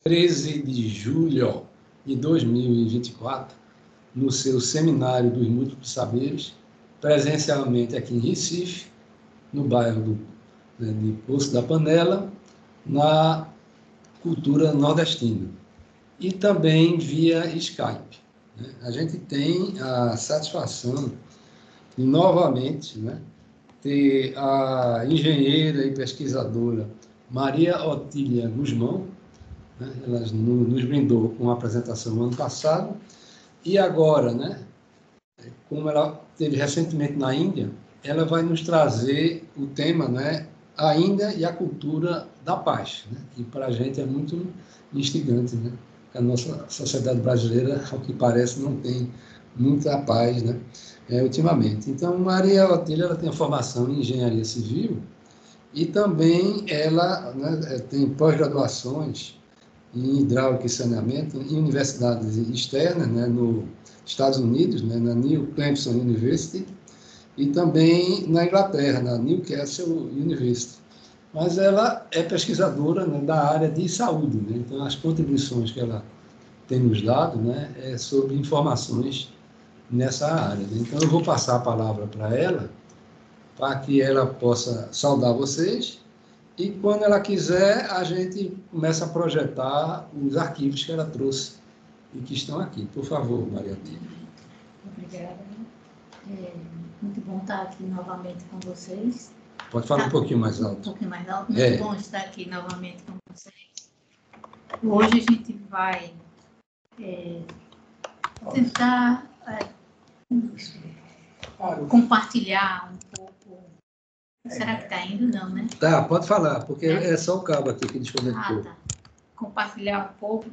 13 de julho de 2024, no seu Seminário dos Múltiplos Saberes, presencialmente aqui em Recife, no bairro de Poço da Panela, na cultura nordestina. E também via Skype. A gente tem a satisfação de, novamente, ter a engenheira e pesquisadora Maria Otília Guzmão. Ela nos brindou com a apresentação no ano passado, e agora, como ela esteve recentemente na Índia, ela vai nos trazer o tema, a Índia e a cultura da paz, que para a gente é muito instigante, A nossa sociedade brasileira, ao que parece, não tem muita paz, ultimamente. Então, Maria Otília, ela tem a formação em engenharia civil e também ela tem pós-graduações em hidráulica e saneamento em universidades externas, nos Estados Unidos, na New Clemson University, e também na Inglaterra, na Newcastle University. Mas ela é pesquisadora da área de saúde, então as contribuições que ela tem nos dado é sobre informações nessa área. Então eu vou passar a palavra para ela, para que ela possa saudar vocês, e quando ela quiser, a gente começa a projetar os arquivos que ela trouxe e que estão aqui. Por favor, Maria Otília. Obrigada. Muito bom estar aqui novamente com vocês. Pode falar um pouquinho mais alto. Um pouquinho mais alto. Muito bom estar aqui novamente com vocês. Hoje a gente vai tentar compartilhar um pouco. Será que está indo? Não, né? Tá, pode falar, porque é só o cabo aqui que desconectou. Tá. Compartilhar um pouco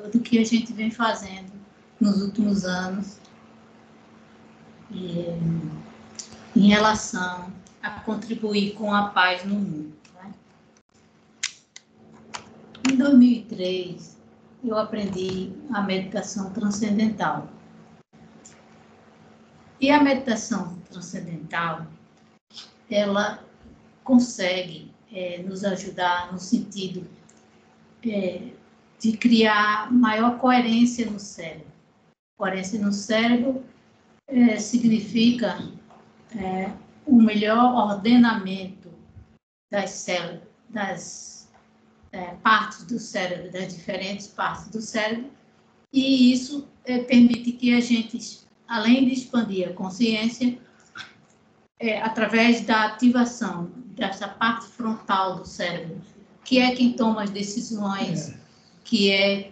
do que a gente vem fazendo nos últimos anos em relação a contribuir com a paz no mundo. Em 2003, eu aprendi a meditação transcendental. E a meditação transcendental, ela consegue nos ajudar no sentido de criar maior coerência no cérebro. Coerência no cérebro significa um melhor ordenamento das células, das partes do cérebro, das diferentes partes do cérebro, e isso permite que a gente, além de expandir a consciência, através da ativação dessa parte frontal do cérebro, que é quem toma as decisões, que é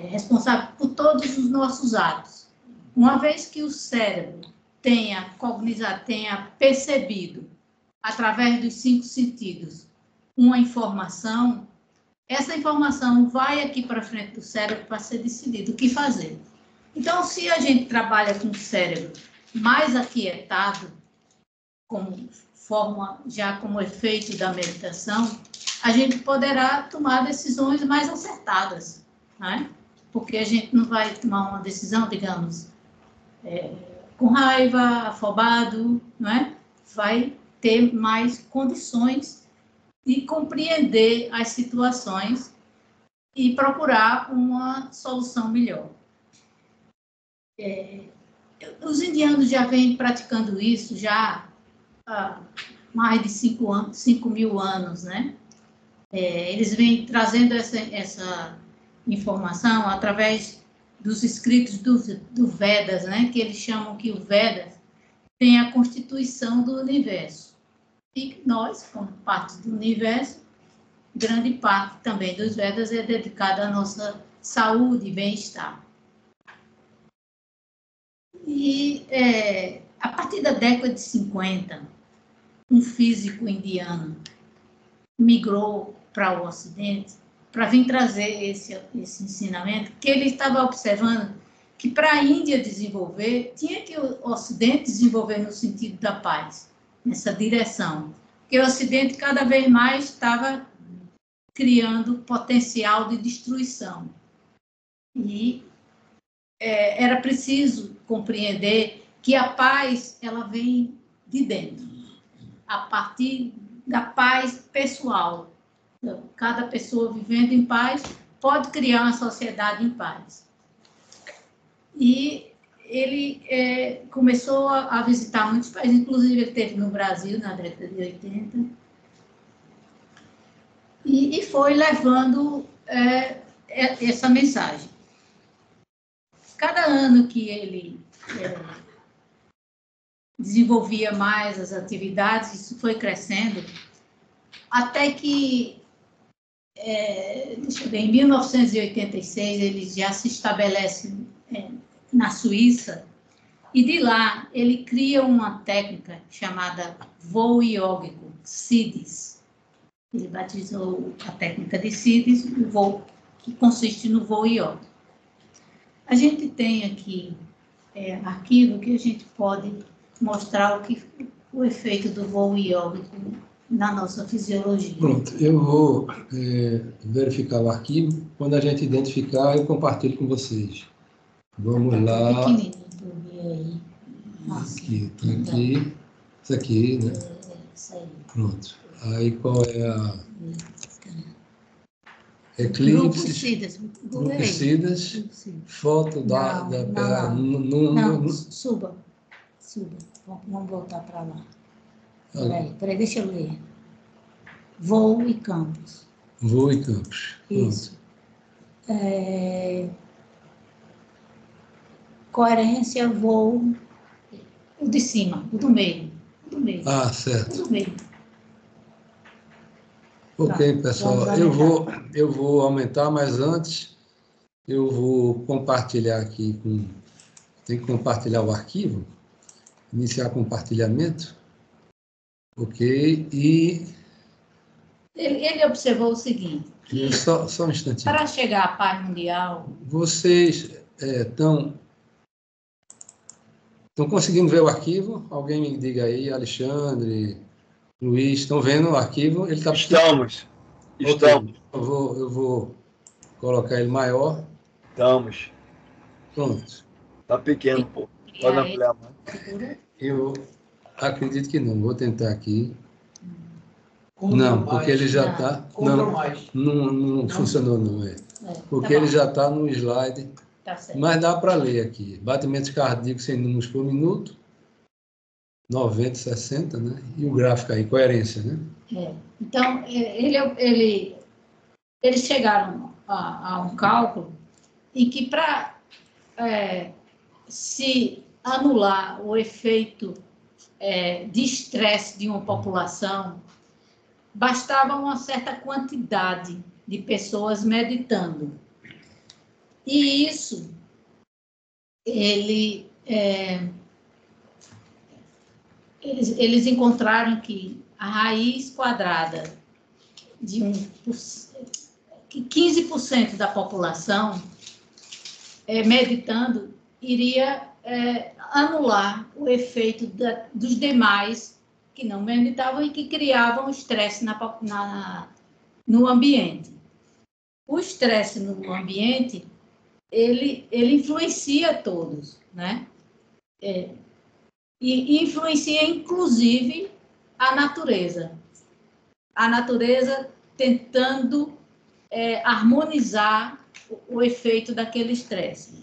responsável por todos os nossos atos. Uma vez que o cérebro tenha percebido, através dos 5 sentidos, uma informação, essa informação vai aqui para frente do cérebro para ser decidido o que fazer. Então, se a gente trabalha com o cérebro mais aquietado, como efeito da meditação, a gente poderá tomar decisões mais acertadas, Porque a gente não vai tomar uma decisão, digamos, com raiva, afobado, Vai ter mais condições de compreender as situações e procurar uma solução melhor. Os indianos já vêm praticando isso já há mais de 5.000 anos, Eles vêm trazendo essa informação através dos escritos do Vedas, que eles chamam que o Vedas tem a constituição do universo. E nós, como parte do universo, grande parte também dos Vedas é dedicada à nossa saúde e bem-estar. E a partir da década de 50, um físico indiano migrou para o Ocidente para vir trazer esse ensinamento, que ele estava observando que para a Índia desenvolver, tinha que o Ocidente desenvolver no sentido da paz, nessa direção. Porque o Ocidente cada vez mais estava criando potencial de destruição. E era preciso compreender que a paz, ela vem de dentro, a partir da paz pessoal, cada pessoa vivendo em paz pode criar uma sociedade em paz. E ele começou a visitar muitos países, inclusive ele esteve no Brasil na década de 80, e foi levando essa mensagem. Cada ano que ele desenvolvia mais as atividades, isso foi crescendo, até que, deixa eu ver, em 1986, ele já se estabelece na Suíça, e de lá ele cria uma técnica chamada voo iógico, CIDES. Ele batizou a técnica de CIDES, o voo, que consiste no voo iógico. A gente tem aqui arquivo que a gente pode mostrar o efeito do voo iógico na nossa fisiologia. Pronto, eu vou verificar o arquivo. Quando a gente identificar, eu compartilho com vocês. Vamos lá. Pequenininho, aqui, tá aqui. Isso aqui, né? Isso aí. Pronto. Aí qual é a... Grupo Eclipse, CIDES, foto não, suba. Vamos voltar para lá. Peraí, deixa eu ler. Voo e campos. Voo e campos. Isso. Coerência, voo, o de cima, o do meio. Ah, certo. O do meio. Ok, pessoal, eu vou aumentar, mas antes eu vou compartilhar aqui tem que compartilhar o arquivo, iniciar compartilhamento, ok, e... Ele observou o seguinte, só um instantinho. Para chegar à paz mundial... Vocês estão conseguindo ver o arquivo? Alguém me diga aí, Alexandre... Luiz, estão vendo o arquivo? Ele tá... Estamos. Eu vou colocar ele maior. Estamos. Pronto. Está pequeno, pô. Pode ampliar mais. Eu acredito que não. Vou tentar aqui. Não, porque ele já está... Não funcionou, não. Porque ele já está no slide. Tá certo. Mas dá para ler aqui. Batimentos cardíacos 100 números por minuto. 90, 60, né? E o gráfico aí, coerência, né? Então, eles chegaram a um cálculo em que para se anular o efeito de estresse de uma população, bastava uma certa quantidade de pessoas meditando. E isso, eles encontraram que a raiz quadrada de que 15% da população meditando iria anular o efeito dos demais que não meditavam e que criavam estresse no ambiente. O estresse no ambiente, ele influencia todos, né? E influencia, inclusive, a natureza. A natureza tentando harmonizar o efeito daquele estresse.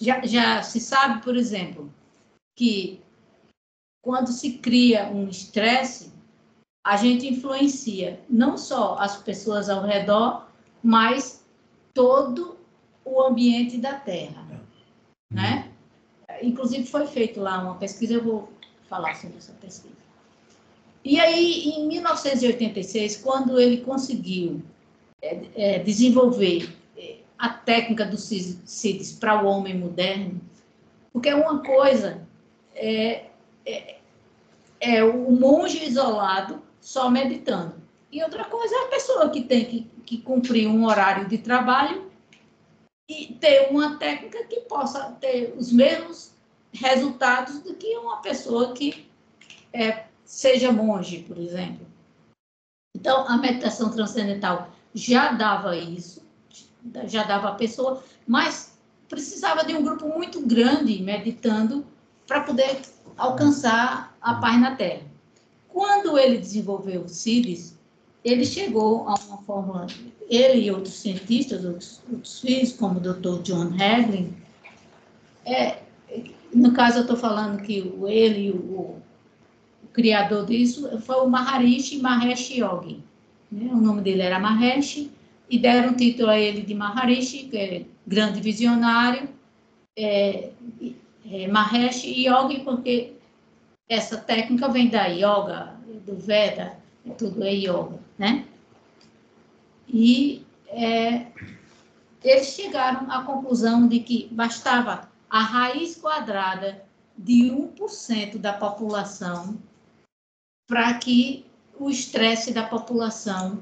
Já se sabe, por exemplo, que quando se cria um estresse, a gente influencia não só as pessoas ao redor, mas todo o ambiente da Terra, né? Inclusive, foi feito lá uma pesquisa, eu vou falar sobre essa pesquisa. E aí, em 1986, quando ele conseguiu desenvolver a técnica do CIDES para o homem moderno, porque uma coisa é o monge isolado só meditando, e outra coisa é a pessoa que tem que cumprir um horário de trabalho e ter uma técnica que possa ter os mesmos resultados do que uma pessoa que seja monge, por exemplo. Então, a meditação transcendental já dava isso, já dava a pessoa, mas precisava de um grupo muito grande meditando para poder alcançar a paz na Terra. Quando ele desenvolveu o CIDES, ele chegou a uma fórmula, ele e outros cientistas, outros físicos, como o Dr. John Hagelin, no caso eu estou falando que ele, o criador disso, foi o Maharishi Mahesh Yogi. Né? O nome dele era Mahesh, e deram o título a ele de Maharishi, que é grande visionário, Mahesh Yogi, porque essa técnica vem da yoga, do Veda, tudo é yoga, né? E eles chegaram à conclusão de que bastava a raiz quadrada de 1% da população para que o estresse da população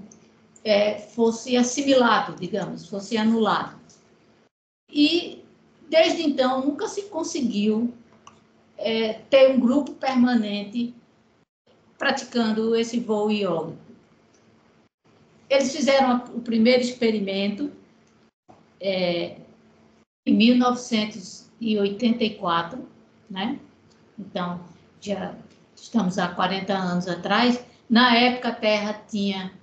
fosse assimilado, digamos, fosse anulado. E, desde então, nunca se conseguiu ter um grupo permanente praticando esse voo iógico. Eles fizeram o primeiro experimento em 1984, né? Então, já estamos há 40 anos atrás. Na época, a Terra tinha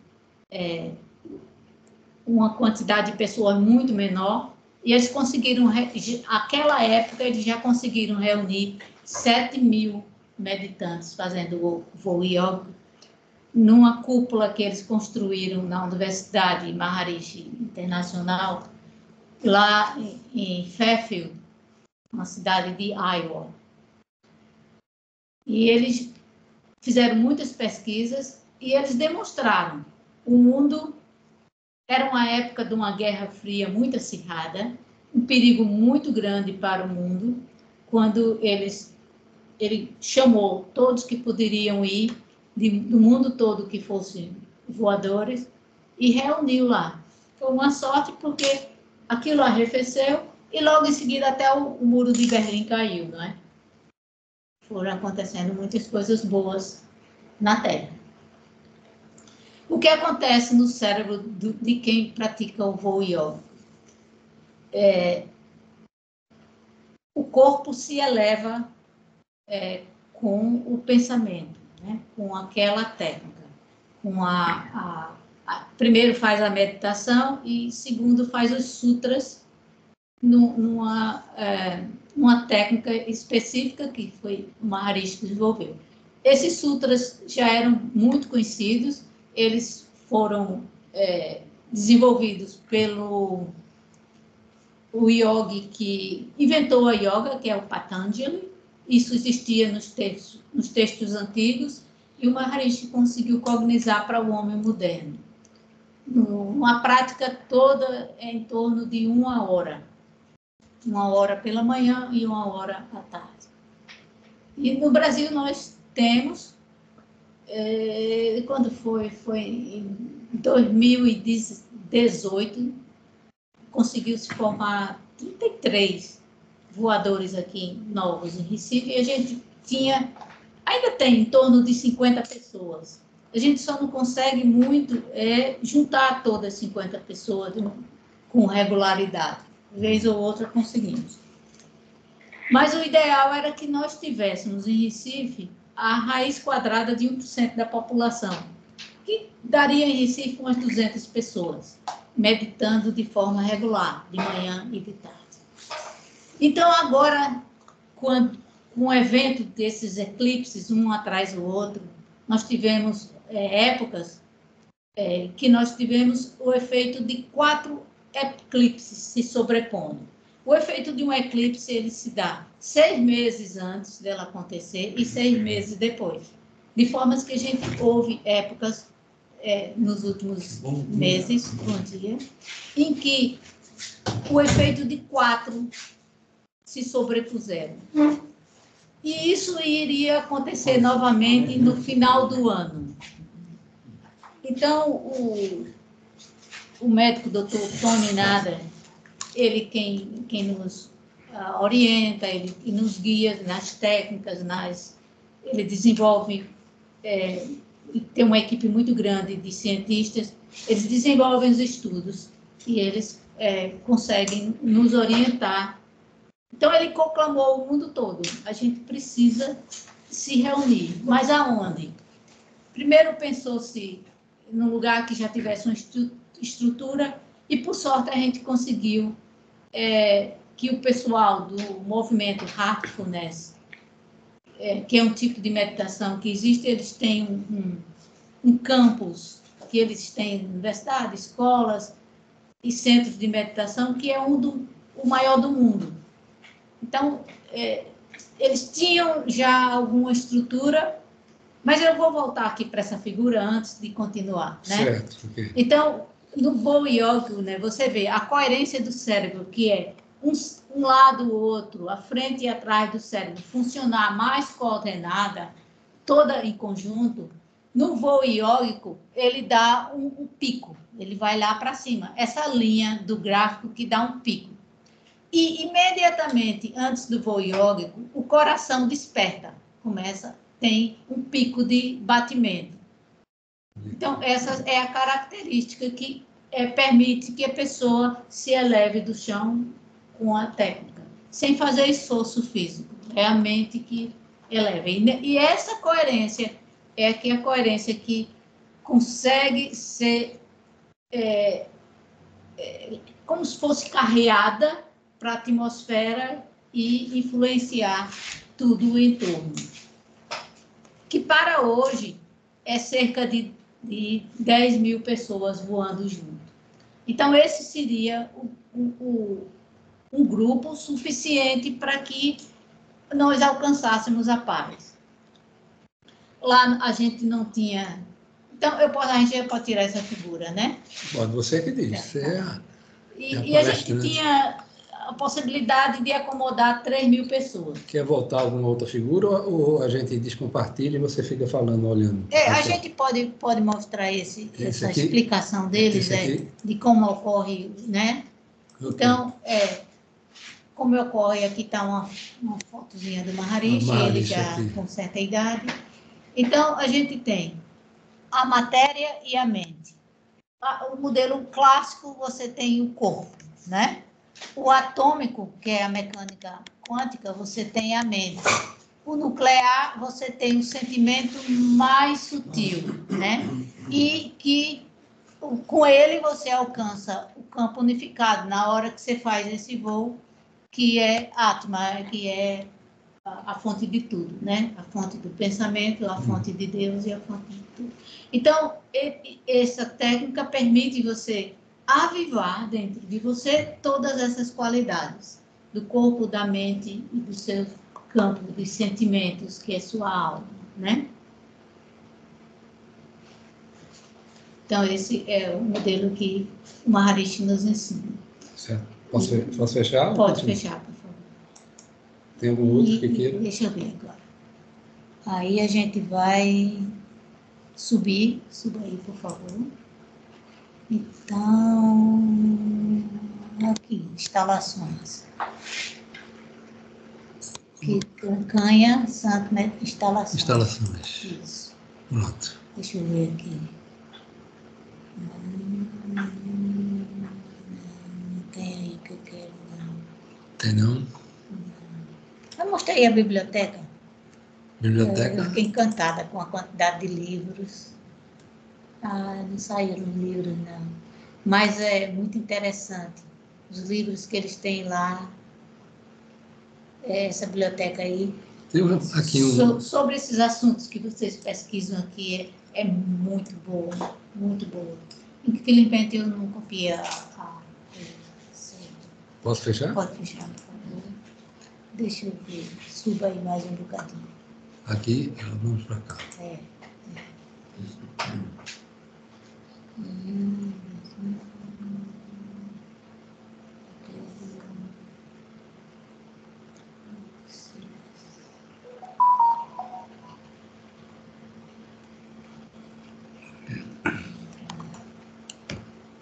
uma quantidade de pessoas muito menor, e eles conseguiram, naquela época, eles já conseguiram reunir 7.000 meditantes fazendo o voo iógico numa cúpula que eles construíram na Universidade Maharishi Internacional, lá em Fairfield, uma cidade de Iowa. E eles fizeram muitas pesquisas e eles demonstraram o mundo era uma época de uma guerra fria muito acirrada, um perigo muito grande para o mundo, quando ele chamou todos que poderiam ir, do mundo todo que fossem voadores, e reuniu lá. Foi uma sorte porque aquilo arrefeceu e logo em seguida até o muro de Berlim caiu, não é? Foram acontecendo muitas coisas boas na Terra. O que acontece no cérebro de quem pratica o voo iógico? O corpo se eleva com o pensamento, né? Com aquela técnica. Primeiro faz a meditação e segundo faz os sutras numa técnica específica que foi o Maharishi que desenvolveu. Esses sutras já eram muito conhecidos. Eles foram desenvolvidos pelo yogi que inventou a yoga, que é o Patanjali. Isso existia nos textos antigos, e o Maharishi conseguiu cognizar para o homem moderno. Uma prática toda em torno de 1 hora. 1 hora pela manhã e 1 hora à tarde. E no Brasil nós temos... quando foi em 2018, conseguiu-se formar 33 voadores aqui novos em Recife, e a gente ainda tem em torno de 50 pessoas. A gente só não consegue muito juntar todas as 50 pessoas com regularidade. Vez ou outra conseguimos. Mas o ideal era que nós tivéssemos em Recife a raiz quadrada de 1% da população, que daria em Recife umas 200 pessoas, meditando de forma regular, de manhã e de tarde. Então, agora, com o evento desses eclipses, um atrás do outro, nós tivemos épocas que nós tivemos o efeito de 4 eclipses se sobrepondo. O efeito de um eclipse, ele se dá 6 meses antes dela acontecer e 6 meses depois. De formas que a gente houve épocas nos últimos meses, em que o efeito de 4 se sobrepuseram. E isso iria acontecer novamente no final do ano. Então, o médico Dr. Tony Nader, ele quem nos orienta, ele nos guia nas técnicas, ele desenvolve, tem uma equipe muito grande de cientistas, eles desenvolvem os estudos e eles conseguem nos orientar. Então, ele conclamou o mundo todo, a gente precisa se reunir, mas aonde? Primeiro pensou-se num lugar que já tivesse uma estrutura, e por sorte a gente conseguiu que o pessoal do movimento Heartfulness, que é um tipo de meditação que existe, eles têm um campus, que eles têm universidades, escolas e centros de meditação, que é o maior do mundo. Então, eles tinham já alguma estrutura, mas eu vou voltar aqui para essa figura antes de continuar, né? Certo. Okay. Então, no Bow Yoga, né, você vê a coerência do cérebro, que é um lado ou outro, a frente e atrás do cérebro, funcionar mais coordenada, toda em conjunto. No voo iógico, ele dá um pico, ele vai lá para cima. Essa linha do gráfico que dá um pico. E imediatamente antes do voo iógico, o coração desperta, tem um pico de batimento. Então, essa é a característica que permite que a pessoa se eleve do chão com a técnica, sem fazer esforço físico. É a mente que eleva. E essa coerência é a coerência que consegue ser como se fosse carreada para a atmosfera e influenciar tudo o entorno. Que para hoje é cerca de 10 mil pessoas voando junto. Então, esse seria um grupo suficiente para que nós alcançássemos a paz. Lá a gente não tinha... Então, a gente pode tirar essa figura, né? Pode, você que diz. E a gente tinha a possibilidade de acomodar 3 mil pessoas. Quer voltar a alguma outra figura ou a gente descompartilha e você fica falando, olhando? A gente pode mostrar essa aqui, explicação deles, de como ocorre, né? Okay. Então, como ocorre, aqui está uma fotozinha do Maharishi, ele já aqui, com certa idade. Então, a gente tem a matéria e a mente. O modelo clássico, você tem o corpo, né? O atômico, que é a mecânica quântica, você tem a mente. O nuclear, você tem um sentimento mais sutil, né? E que com ele você alcança o campo unificado na hora que você faz esse voo, que é Atma, que é a fonte de tudo, né? A fonte do pensamento, a fonte de Deus e a fonte de tudo. Então, essa técnica permite você avivar dentro de você todas essas qualidades do corpo, da mente e do seu campo de sentimentos, que é sua alma, né? Então, esse é o modelo que o Maharishi nos ensina. Certo. Posso fechar? Pode fechar, por favor. Tem algum outro que queira? Deixa eu ver agora. Aí a gente vai subir. Suba aí, por favor. Então, aqui, instalações. Que Canha, Santo, né? Instalações. Instalações. Isso. Pronto. Deixa eu ver aqui. Não tem aí que eu quero, não. Tem não? Eu mostrei a biblioteca. Biblioteca? Eu fiquei encantada com a quantidade de livros. Não saíram livros, não. Mas é muito interessante. Os livros que eles têm lá, essa biblioteca aí. Tem aqui sobre esses assuntos que vocês pesquisam aqui, é muito boa, muito boa. Infelizmente, eu não copiei Posso fechar? Pode fechar, por favor. Deixa eu ver. Suba aí mais um bocadinho. Aqui, vamos para cá.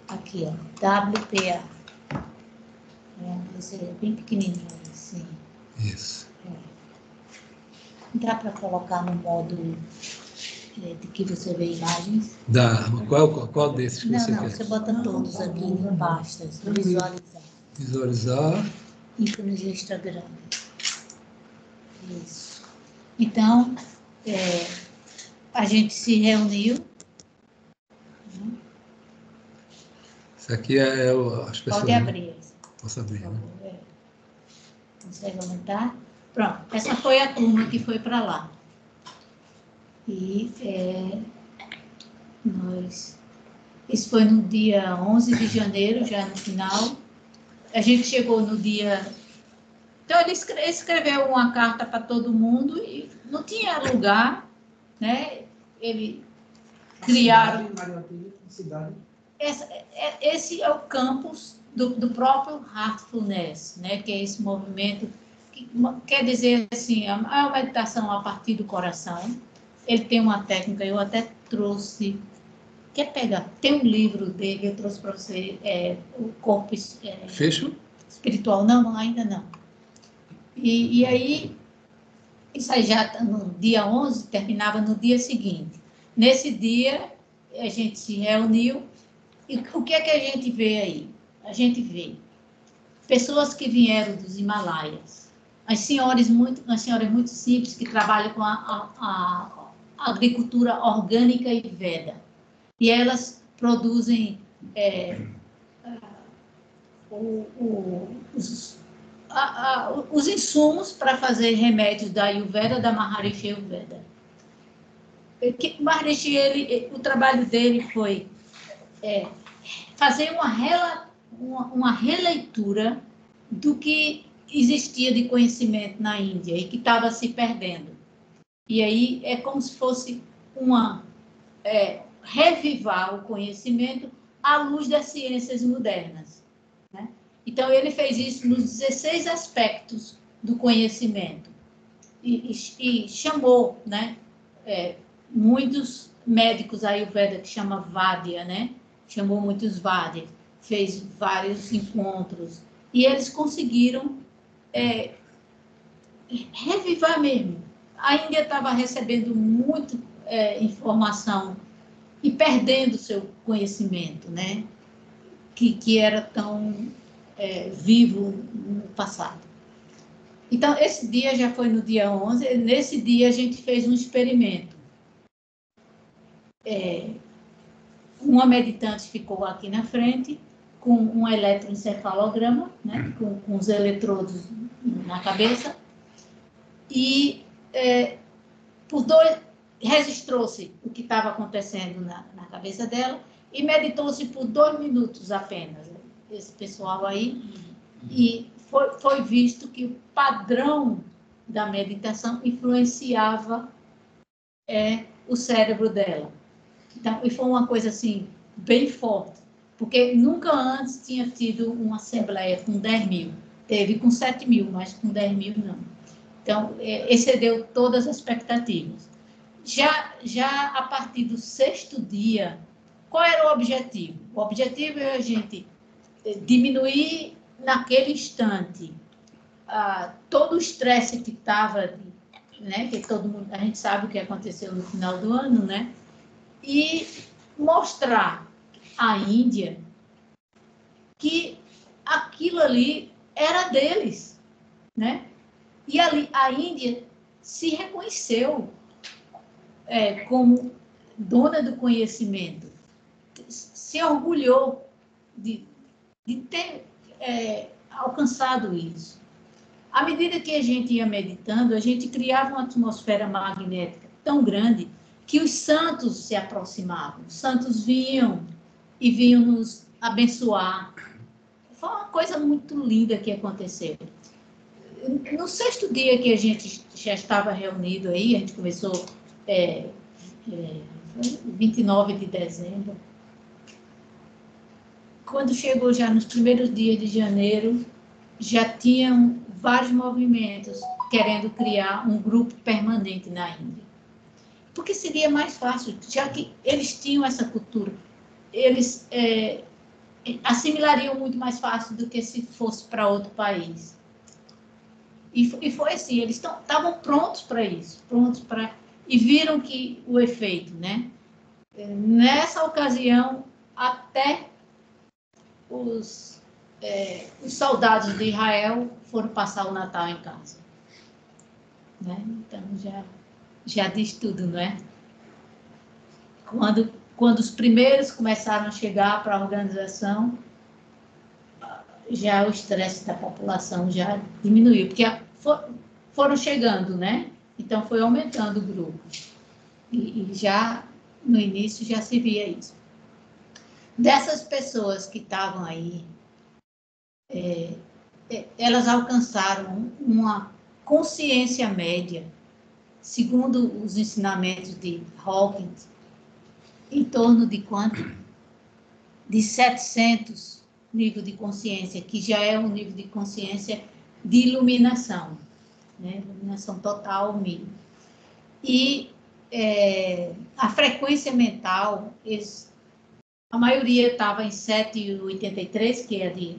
Aqui, ó, WPA. Esse é bem pequenininho, assim. Isso. Dá para colocar no modo de que você vê imagens? Dá. Qual desses que você quer? Não, você bota todos aqui em pastas. Visualizar. Visualizar. Ícones extra grandes. Isso. Então, a gente se reuniu Isso aqui as pessoas... Pode abrir. Posso abrir, né? Consegue aumentar? Pronto, essa foi a turma que foi para lá. E isso foi no dia 11 de janeiro, já no final. A gente chegou no dia... Então, ele escreveu uma carta para todo mundo e não tinha lugar, né? Ele criaram... Cidade. Esse é o campus do próprio Heartfulness, né? Que é esse movimento que quer dizer assim, a meditação a partir do coração. Ele tem uma técnica, eu até trouxe... Quer pegar? Tem um livro dele, eu trouxe para você, o Corpo Fecho? Espiritual. Não, ainda não. E aí, isso aí já no dia 11, terminava no dia seguinte. Nesse dia, a gente se reuniu, e o que é que a gente vê aí? A gente vê pessoas que vieram dos Himalaias, as senhoras muito simples, que trabalham com a agricultura orgânica e Veda. E elas produzem os insumos para fazer remédios da Ayurveda, da Maharishi Ayurveda. Maharishi, o trabalho dele foi fazer uma releitura do que existia de conhecimento na Índia e que estava se perdendo. E aí é como se fosse revivar o conhecimento à luz das ciências modernas, né? Então, ele fez isso nos 16 aspectos do conhecimento e chamou, né, muitos médicos Ayurveda, que chama Vaidya, né? Chamou muitos Vaidya, fez vários encontros e eles conseguiram revivar mesmo. A Índia estava recebendo muita informação e perdendo seu conhecimento, né? Que era tão vivo no passado. Então, esse dia já foi no dia 11, nesse dia a gente fez um experimento. Uma meditante ficou aqui na frente, com um eletroencefalograma, né? com os eletrodos na cabeça, e registrou-se o que estava acontecendo na cabeça dela, e meditou-se por 2 minutos apenas, esse pessoal aí, e foi visto que o padrão da meditação influenciava o cérebro dela. Então, e foi uma coisa assim, bem forte, porque nunca antes tinha tido uma assembleia com 10 mil. Teve com 7 mil, mas com 10 mil não. Então, excedeu todas as expectativas. Já a partir do 6º dia, qual era o objetivo? O objetivo é a gente diminuir naquele instante todo o estresse que estava, né? Que todo mundo, a gente sabe o que aconteceu no final do ano, né? E mostrar à Índia que aquilo ali era deles, né? E ali a Índia se reconheceu como dona do conhecimento, se orgulhou de ter alcançado isso. À medida que a gente ia meditando, a gente criava uma atmosfera magnética tão grande que os santos se aproximavam. Os santos vinham nos abençoar. Foi uma coisa muito linda que aconteceu. No 6º dia que a gente já estava reunido aí, a gente começou 29 de dezembro. Quando chegou já nos primeiros dias de janeiro, já tinham vários movimentos querendo criar um grupo permanente na Índia. Porque seria mais fácil, já que eles tinham essa cultura, eles assimilariam muito mais fácil do que se fosse para outro país. E foi assim, eles estavam prontos para isso, e viram que o efeito, né? Nessa ocasião, até os soldados de Israel foram passar o Natal em casa, né? Então já diz tudo, não é? Quando quando os primeiros começaram a chegar para a organização, já o estresse da população já diminuiu, porque foram chegando, né? Então, foi aumentando o grupo. E já, no início, já se via isso. Dessas pessoas que estavam aí, elas alcançaram uma consciência média, segundo os ensinamentos de Hawkins, em torno de quanto? De 700 nível de consciência, que já é um nível de consciência de iluminação, né? Iluminação total, mínimo. E a frequência mental, a maioria estava em 7,83, que é a de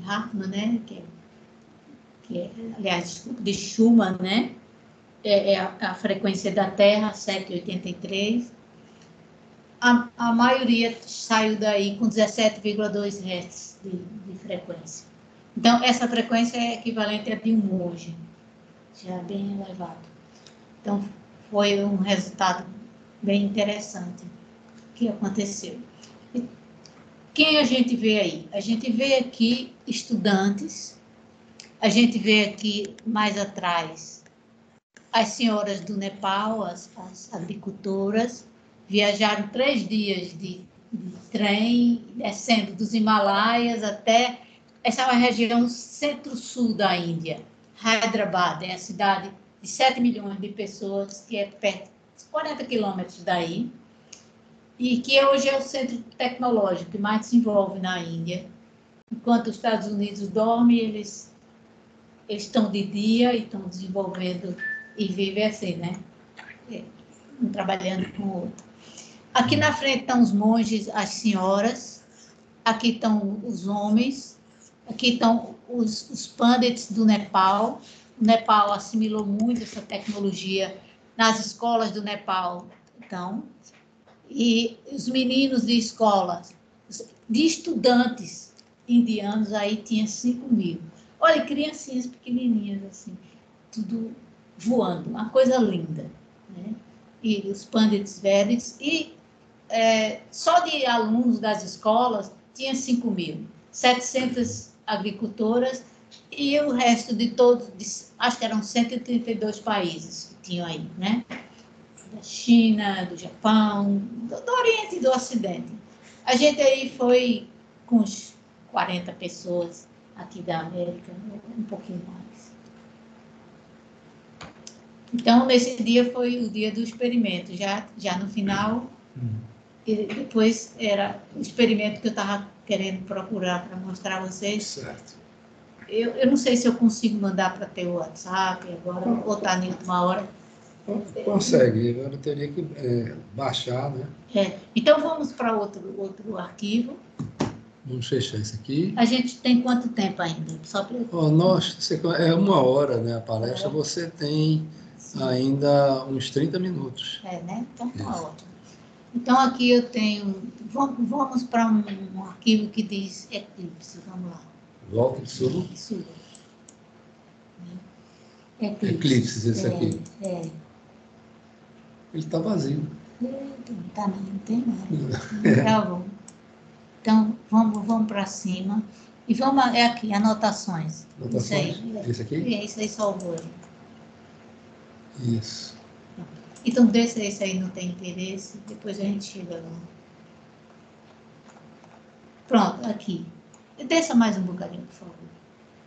Hartmann, né? Aliás, desculpa, de Schumann, né? É a frequência da Terra, 7,83. A maioria saiu daí com 17,2 Hz de frequência. Então, essa frequência é equivalente a de um monge, já é bem elevado. Então, foi um resultado bem interessante que aconteceu. E quem a gente vê aí? A gente vê aqui estudantes, a gente vê aqui mais atrás as senhoras do Nepal, as agricultoras, viajaram 3 dias de trem, descendo dos Himalaias até essa é uma região centro-sul da Índia. Hyderabad é a cidade de 7 milhões de pessoas, que é perto, 40 quilômetros daí, e que hoje é o centro tecnológico que mais desenvolve na Índia. Enquanto os Estados Unidos dormem, eles estão de dia e estão desenvolvendo e vivem assim, né? Um trabalhando com o outro. Aqui na frente estão os monges, as senhoras, aqui estão os homens, aqui estão os pandits do Nepal. O Nepal assimilou muito essa tecnologia nas escolas do Nepal. Então, e os meninos de escolas, de estudantes indianos, aí tinha 5 mil. Olha, criancinhas pequenininhas, assim, tudo voando, uma coisa linda, né? E os pandits védicos, e só de alunos das escolas tinha 5 mil, 700 agricultoras e o resto de todos, acho que eram 132 países que tinham aí, né? Da China, do Japão, do Oriente e do Ocidente. A gente aí foi com uns 40 pessoas aqui da América, um pouquinho mais. Então, nesse dia foi o dia do experimento, já no final, e depois era o experimento que eu estava querendo procurar para mostrar a vocês. Certo. Eu não sei se eu consigo mandar para ter o WhatsApp agora, ou está em última hora. Consegue, agora teria que baixar, né? Então, vamos para outro arquivo. Vamos fechar isso aqui. A gente tem quanto tempo ainda? Só para... É 1 hora, né, a palestra. Você tem ainda uns 30 minutos. Né? Então, tá ótimo. Então, aqui eu tenho... Vamos para um arquivo que diz Eclipse. Vamos lá. Volta de sul. Eclipses, esse aqui. Ele está vazio. Não tem nada. Tá bom. Então, vamos para cima. E vamos aqui, anotações. Anotações? Esse aqui? Isso aí salvou. Isso. Então, deixa esse aí, não tem interesse. Depois a gente chega lá. Pronto, aqui. Desça mais um bocadinho, por favor.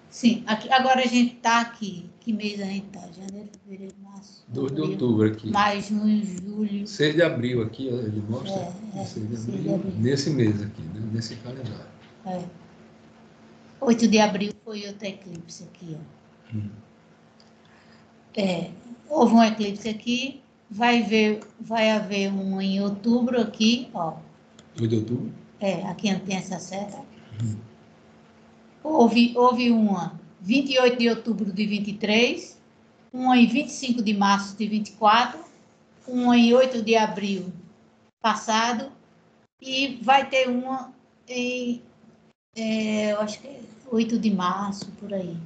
Sim, aqui, agora a gente está aqui. Que mês a gente está? Janeiro, fevereiro, março. 2 de outubro aqui. Maio, junho, julho. 6 de abril aqui, ele mostra. 6 de abril, nesse mês aqui, né? Nesse calendário. 8 de abril foi outro eclipse aqui, ó. Houve um eclipse aqui, vai haver um em outubro aqui, ó. 8 de outubro? Aqui tem essa seta. Houve uma 28 de outubro de 23, uma em 25 de março de 24, uma em 8 de abril passado, e vai ter uma em, eu acho que é 8 de março, por aí.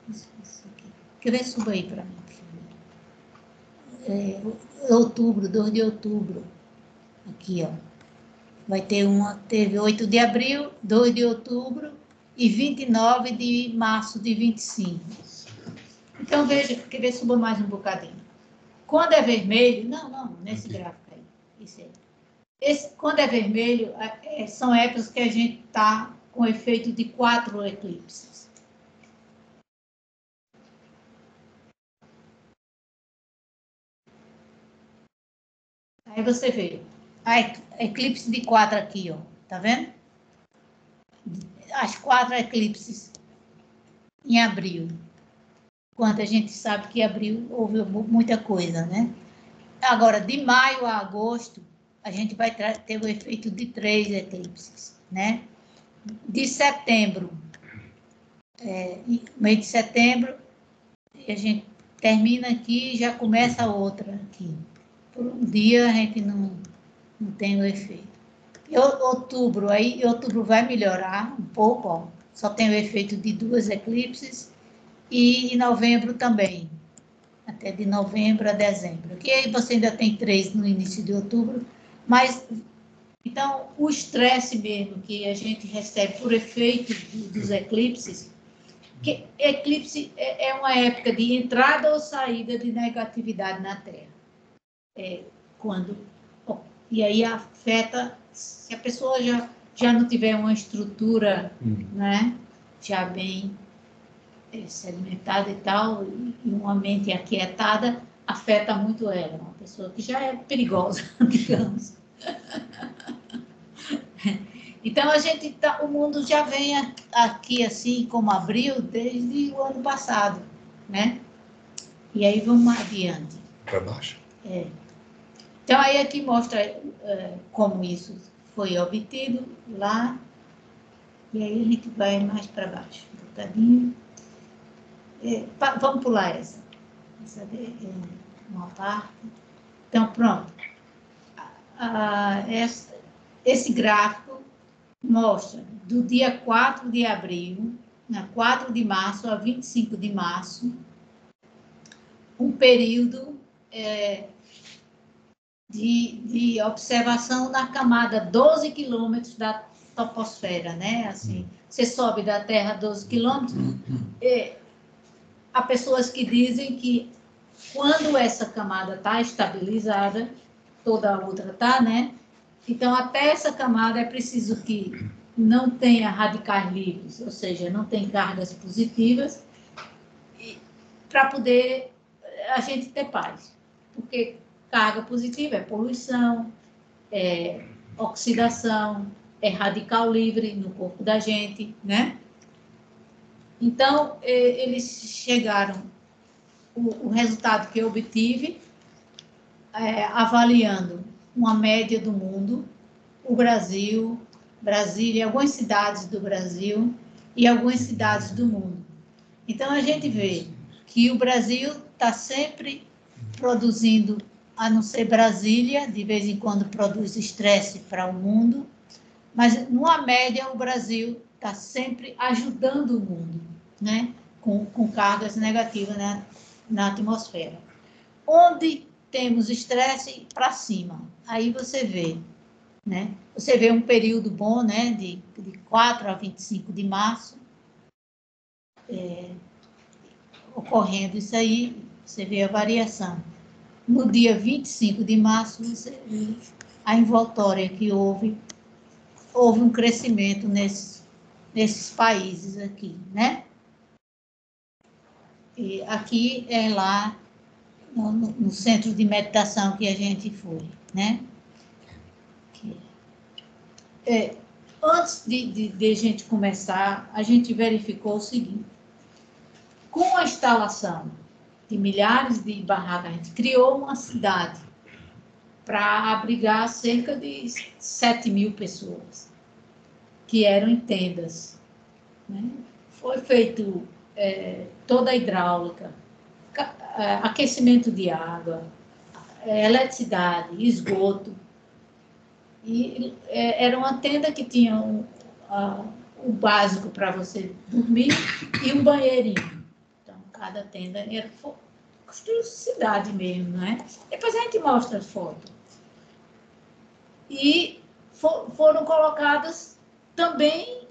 Isso aqui. Quer ver? Suba aí para mim, por favor. Outubro, 2 de outubro. Aqui, ó. Vai ter teve 8 de abril, 2 de outubro e 29 de março de 25. Então, veja, quer ver, suba mais um bocadinho. Quando é vermelho, não, nesse gráfico aí, isso aí. Quando é vermelho, são épocas que a gente está com efeito de 4 eclipses. Aí você vê, a eclipse de 4 aqui, ó, tá vendo? As 4 eclipses em abril. Quando a gente sabe que em abril houve muita coisa, né? Agora, de maio a agosto, a gente vai ter o efeito de 3 eclipses, né? De setembro, mês de setembro, a gente termina aqui e já começa outra aqui. Por um dia a gente não tem o efeito. E outubro vai melhorar um pouco, ó. Só tem o efeito de 2 eclipses, e em novembro também, até de novembro a dezembro. Que aí você ainda tem 3 no início de outubro, mas então o estresse mesmo que a gente recebe por efeito dos eclipses, que eclipse é uma época de entrada ou saída de negatividade na Terra. E aí afeta, se a pessoa já não tiver uma estrutura, né, já bem sedimentada e tal, e uma mente aquietada, afeta muito ela, uma pessoa que já é perigosa, digamos. Então, o mundo já vem aqui, assim, como abril, desde o ano passado, né? E aí vamos adiante. Para baixo? Então, aí aqui mostra como isso foi obtido lá, e aí a gente vai mais para baixo, um bocadinho. Vamos pular essa é uma parte. Então, pronto. Esse gráfico mostra do dia 4 de abril, 4 de março a 25 de março, um período de observação na camada 12 quilômetros da toposfera, né? Assim, você sobe da Terra 12 quilômetros, há pessoas que dizem que quando essa camada está estabilizada, toda a outra está, né? Então, até essa camada é preciso que não tenha radicais livres, ou seja, não tem cargas positivas, para poder a gente ter paz. Porque carga positiva é poluição, é oxidação, é radical livre no corpo da gente, né? Então, eles chegaram, o resultado que eu obtive, avaliando uma média do mundo, o Brasil, Brasília, algumas cidades do Brasil e algumas cidades do mundo. Então, a gente vê que o Brasil está sempre produzindo, a não ser Brasília, de vez em quando produz estresse para o mundo, mas, numa média, o Brasil está sempre ajudando o mundo, né? Com cargas negativas na atmosfera. Onde temos estresse, para cima. Aí você vê, né? Você vê um período bom, né? De 4 a 25 de março, ocorrendo isso aí, você vê a variação. No dia 25 de março, você vê a envoltória que houve um crescimento nesses países aqui, né? E aqui é lá no centro de meditação que a gente foi, né? Antes de a gente começar, a gente verificou o seguinte: com a instalação de milhares de barracas, a gente criou uma cidade para abrigar cerca de 7.000 pessoas, que eram em tendas, né? Foi feito toda a hidráulica, aquecimento de água, eletricidade, esgoto. E era uma tenda que tinha o básico para você dormir e um banheirinho. Então, cada tenda era construção cidade mesmo, né? Depois a gente mostra a foto. e foram colocadas também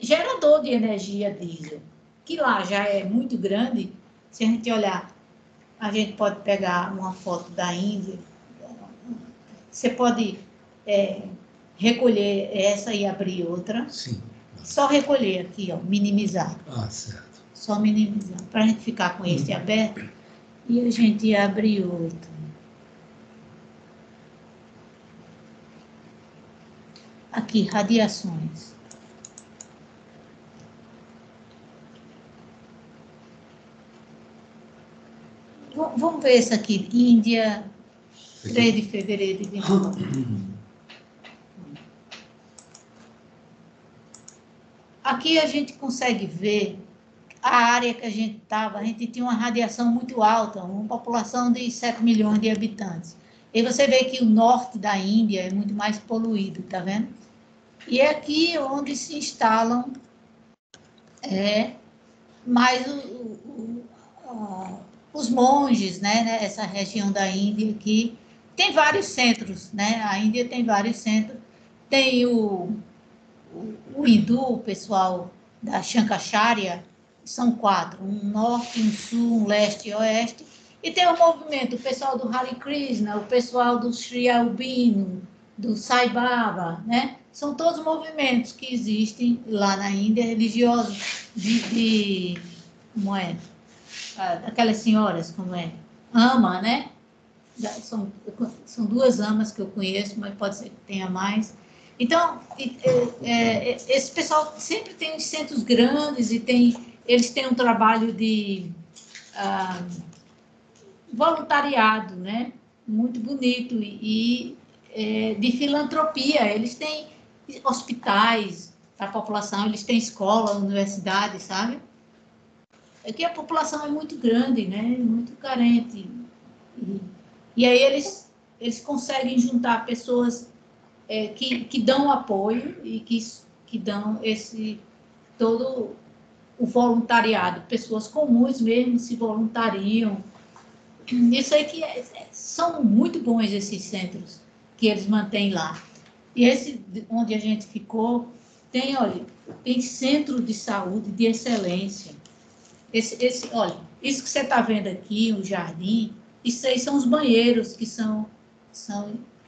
gerador de energia diesel, que lá já é muito grande. Se a gente olhar, a gente pode pegar uma foto da Índia, você pode recolher essa e abrir outra. Sim. Só recolher aqui, ó, minimizar. Ah, certo. Só minimizar, para a gente ficar com esse aberto e a gente abre outro. Aqui, radiações. Vamos ver esse aqui, Índia, 3 de fevereiro de 29. Aqui a gente consegue ver a área que a gente estava, a gente tinha uma radiação muito alta, uma população de 7 milhões de habitantes. E você vê que o norte da Índia é muito mais poluído, tá vendo? E é aqui onde se instalam mais os monges, né? Essa região da Índia aqui. Tem vários centros, né? A Índia tem vários centros. Tem o hindu, o pessoal da Shankaracharya, são 4, um norte, um sul, um leste e oeste, e tem o movimento, o pessoal do Hare Krishna, o pessoal do Sri Aurobindo, do Sai Baba, né? São todos movimentos que existem lá na Índia, religiosos como é? Aquelas senhoras, como é? Ama, né? São 2 amas que eu conheço, mas pode ser que tenha mais. Então, esse pessoal sempre tem centros grandes e eles têm um trabalho de voluntariado, né? Muito bonito e de filantropia. Eles têm hospitais para a população, eles têm escola, universidade, sabe? É que a população é muito grande, né? Muito carente. E aí eles conseguem juntar pessoas que dão apoio e que dão todo o voluntariado. Pessoas comuns mesmo se voluntariam. Isso aí que são muito bons esses centros que eles mantêm lá. E esse onde a gente ficou, tem centro de saúde de excelência. Olha, isso que você está vendo aqui, o jardim, isso aí são os banheiros que são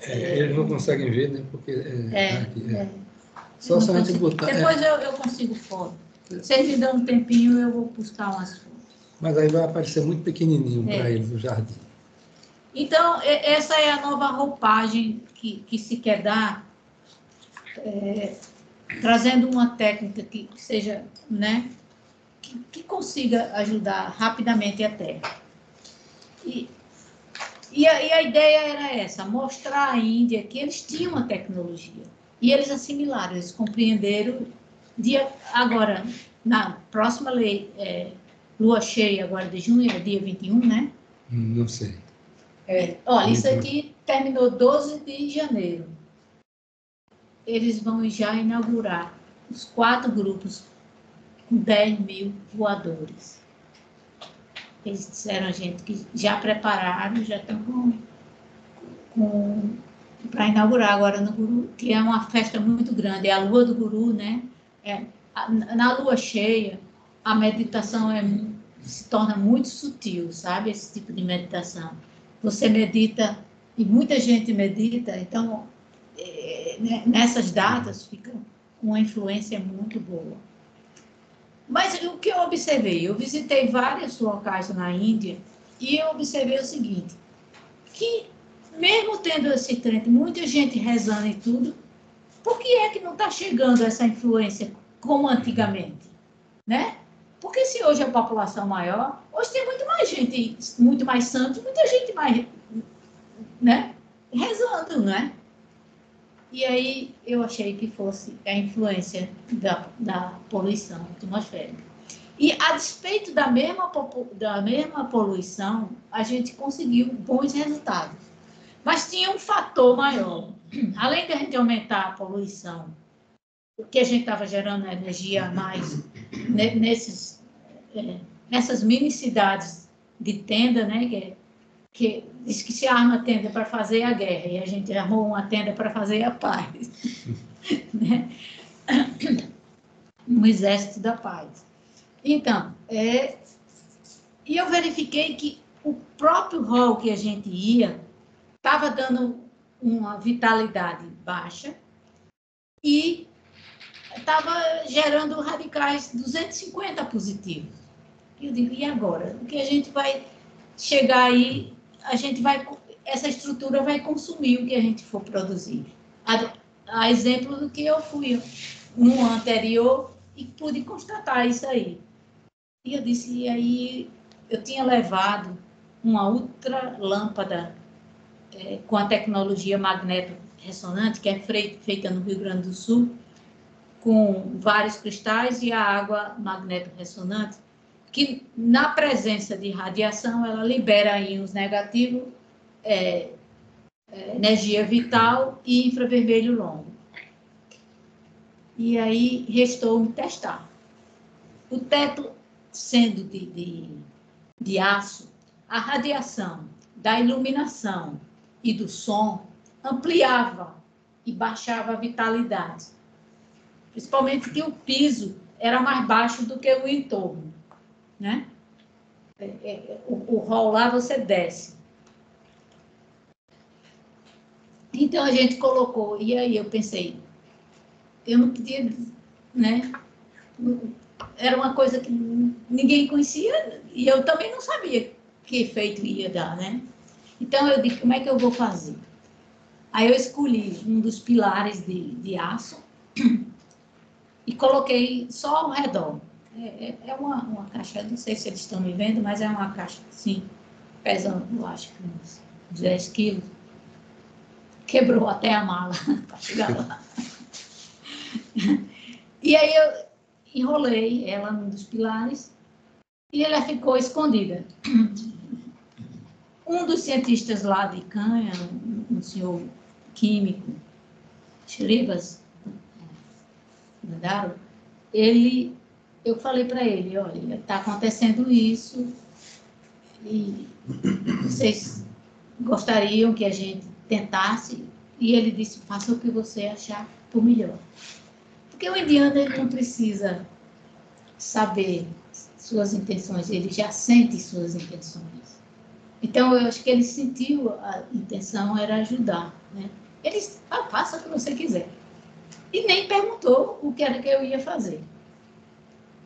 eles não conseguem ver, né? Porque aqui. Só se a gente botar. Depois eu consigo foto. Vocês me dão um tempinho, eu vou buscar umas fotos. Mas aí vai aparecer muito pequenininho para eles o jardim. Então, essa é a nova roupagem que se quer dar, trazendo uma técnica que seja, né, que consiga ajudar rapidamente a Terra. E a ideia era essa, mostrar à Índia que eles tinham uma tecnologia. E eles assimilaram, eles compreenderam. Agora, na próxima lei, lua cheia agora de junho, é dia 21, né? Não sei. Olha, isso aqui terminou 12 de janeiro. Eles vão já inaugurar os 4 grupos com 10 mil voadores. Eles disseram a gente que já prepararam, já estão para inaugurar agora no Guru, que é uma festa muito grande, é a lua do Guru, né? Na lua cheia, a meditação se torna muito sutil, sabe? Esse tipo de meditação. Você medita, e muita gente medita, então, nessas datas, fica uma influência muito boa. Mas o que eu observei? Eu visitei vários locais na Índia e eu observei o seguinte, que mesmo tendo esse trem, muita gente rezando e tudo, por que é que não está chegando essa influência como antigamente? Né? Porque se hoje a população maior, hoje tem muito mais gente, muito mais santos, muita gente mais, né, rezando, né? E aí eu achei que fosse a influência da poluição atmosférica. E a despeito da mesma poluição, a gente conseguiu bons resultados. Mas tinha um fator maior. Além de a gente aumentar a poluição, porque a gente estava gerando energia a mais nessas mini cidades de tenda, né, que diz que se arma tenda para fazer a guerra, e a gente armou uma tenda para fazer a paz. Né? Um exército da paz. Então, e eu verifiquei que o próprio hall que a gente ia estava dando uma vitalidade baixa e estava gerando radicais 250 positivos. E eu digo, e agora? O que a gente vai chegar aí, essa estrutura vai consumir o que a gente for produzir. A exemplo do que eu fui no anterior e pude constatar isso aí. E eu disse, e aí eu tinha levado uma ultra lâmpada com a tecnologia magneto-ressonante, que é feita no Rio Grande do Sul, com vários cristais e a água magneto-ressonante, que na presença de radiação, ela libera íons negativos, energia vital e infravermelho longo. E aí restou-me testar. O teto sendo de aço, a radiação da iluminação e do som ampliava e baixava a vitalidade. Principalmente que o piso era mais baixo do que o entorno, né? O hall lá você desce. Então a gente colocou, e aí eu pensei, eu não podia, né? Era uma coisa que ninguém conhecia e eu também não sabia que efeito ia dar, né? Então eu disse, como é que eu vou fazer? Aí eu escolhi um dos pilares de aço e coloquei só ao redor. É uma caixa, não sei se eles estão me vendo, mas é uma caixa assim, pesa, eu acho que uns 10 quilos. Quebrou até a mala para chegar lá. E aí eu enrolei ela num dos pilares e ela ficou escondida. Um dos cientistas lá de Canha, um senhor químico, Shrivas, mandaram, eu falei para ele, olha, está acontecendo isso e vocês gostariam que a gente tentasse? E ele disse, faça o que você achar por melhor. Porque o indiano ele não precisa saber suas intenções, ele já sente suas intenções. Então, eu acho que ele sentiu a intenção era ajudar, né? Ele disse, faça o que você quiser. E nem perguntou o que era que eu ia fazer.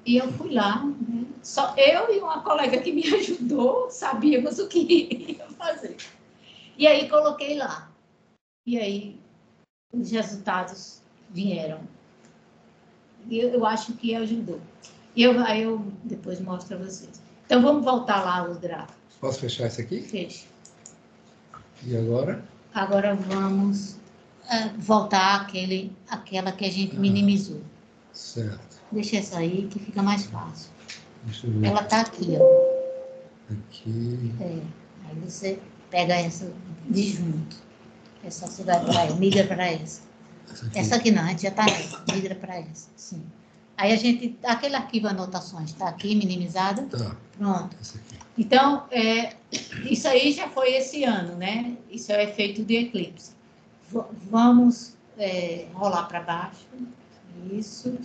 E eu fui lá, né? Só eu e uma colega que me ajudou sabíamos o que ia fazer. E aí coloquei lá. E aí os resultados vieram. E eu acho que ajudou. Aí eu depois mostro para vocês. Então vamos voltar lá aos gráficos. Posso fechar isso aqui? Fecha. E agora? Agora vamos voltar àquela que a gente minimizou. Certo. Deixa essa aí que fica mais fácil. Deixa eu ver. Ela está aqui, ó. Aqui. Aí você pega essa de junto. Essa você vai para ela, migra para essa. Essa aqui não, a gente já está nessa, migra para essa. Sim. Aí a gente, aquele arquivo anotações, está aqui minimizado? Tá. Pronto. Essa aqui. Então, isso aí já foi esse ano, né? Isso é o efeito de eclipse. Vamos rolar para baixo. Isso.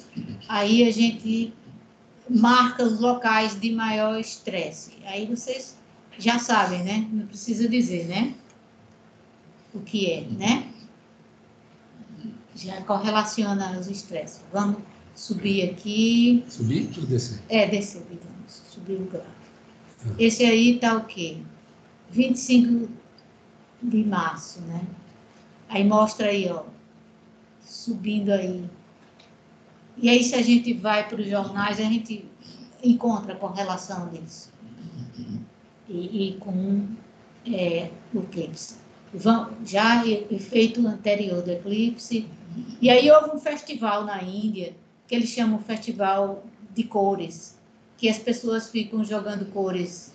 Aí a gente marca os locais de maior estresse. Aí vocês já sabem, né? Não precisa dizer, né? O que é, né? Já correlaciona os estresses. Vamos subir aqui. Subir ou descer? Descer, digamos. Subir o gráfico. Esse aí está o quê? 25 de março, né? Aí mostra aí, ó. Subindo aí. E aí, se a gente vai para os jornais, a gente encontra correlação disso. E com o eclipse. Já efeito anterior do eclipse. E aí houve um festival na Índia, que eles chamam de Festival de Cores, que as pessoas ficam jogando cores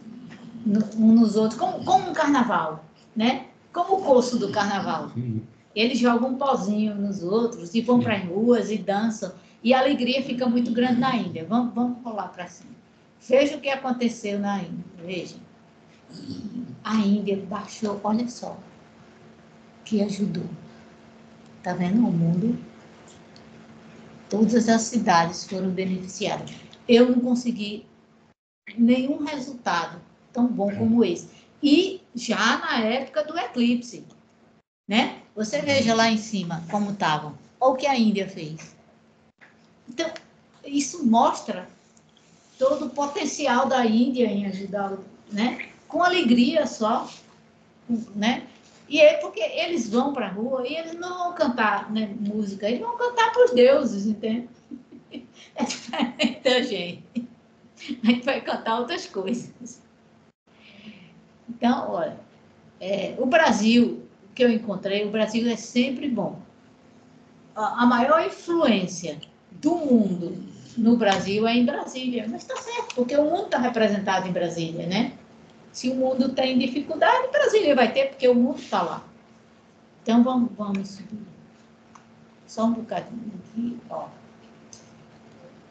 uns nos outros, como um carnaval, né? Como o curso do carnaval. Eles jogam um pozinho nos outros e vão para as ruas e dançam. E a alegria fica muito grande na Índia. Vamos rolar para cima. Veja o que aconteceu na Índia. Veja. A Índia baixou, olha só, que ajudou. Está vendo o mundo? Todas as cidades foram beneficiadas. Eu não consegui nenhum resultado tão bom como esse. E já na época do eclipse, né? Você veja lá em cima como estavam. Olha o que a Índia fez. Então, isso mostra todo o potencial da Índia em ajudar, né? Com alegria só, né? E é porque eles vão para a rua e eles não vão cantar, né, música, eles vão cantar para os deuses, entende? É diferente da gente. A gente vai cantar outras coisas. Então, olha, o Brasil, que eu encontrei, o Brasil é sempre bom. A maior influência do mundo no Brasil é em Brasília, mas está certo, porque o mundo está representado em Brasília, né? Se o mundo tem dificuldade, Brasília vai ter, porque o mundo está lá. Então, vamos subir. Só um bocadinho aqui, ó.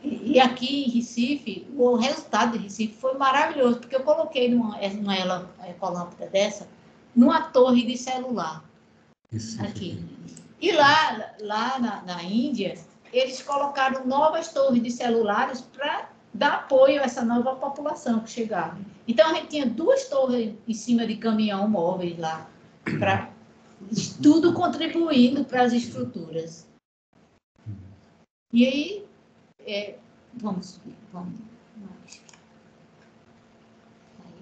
E aqui em Recife, o resultado de Recife foi maravilhoso, porque eu coloquei numa ecolâmpada dessa, numa torre de celular. Recife. Aqui. E lá na Índia, eles colocaram novas torres de celulares para dar apoio a essa nova população que chegava. Então, a gente tinha 2 torres em cima de caminhão móveis lá, para tudo contribuindo para as estruturas. E aí, vamos subir, vamos mais.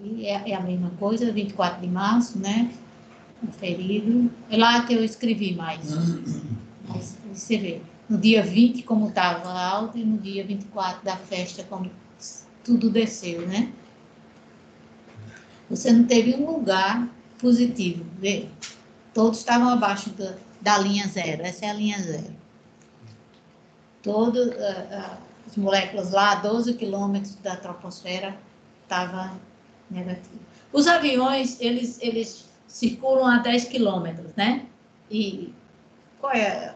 Aí é a mesma coisa, 24 de março, né? Conferido. É lá que eu escrevi mais. Mas você vê, no dia 20 como estava alto e no dia 24 da festa como tudo desceu, né? Você não teve um lugar positivo, vê? Todos estavam abaixo da linha zero, essa é a linha zero. Todas as moléculas lá, a 12 quilômetros da troposfera, estavam negativas. Os aviões, eles circulam a 10 quilômetros, né? E qual é?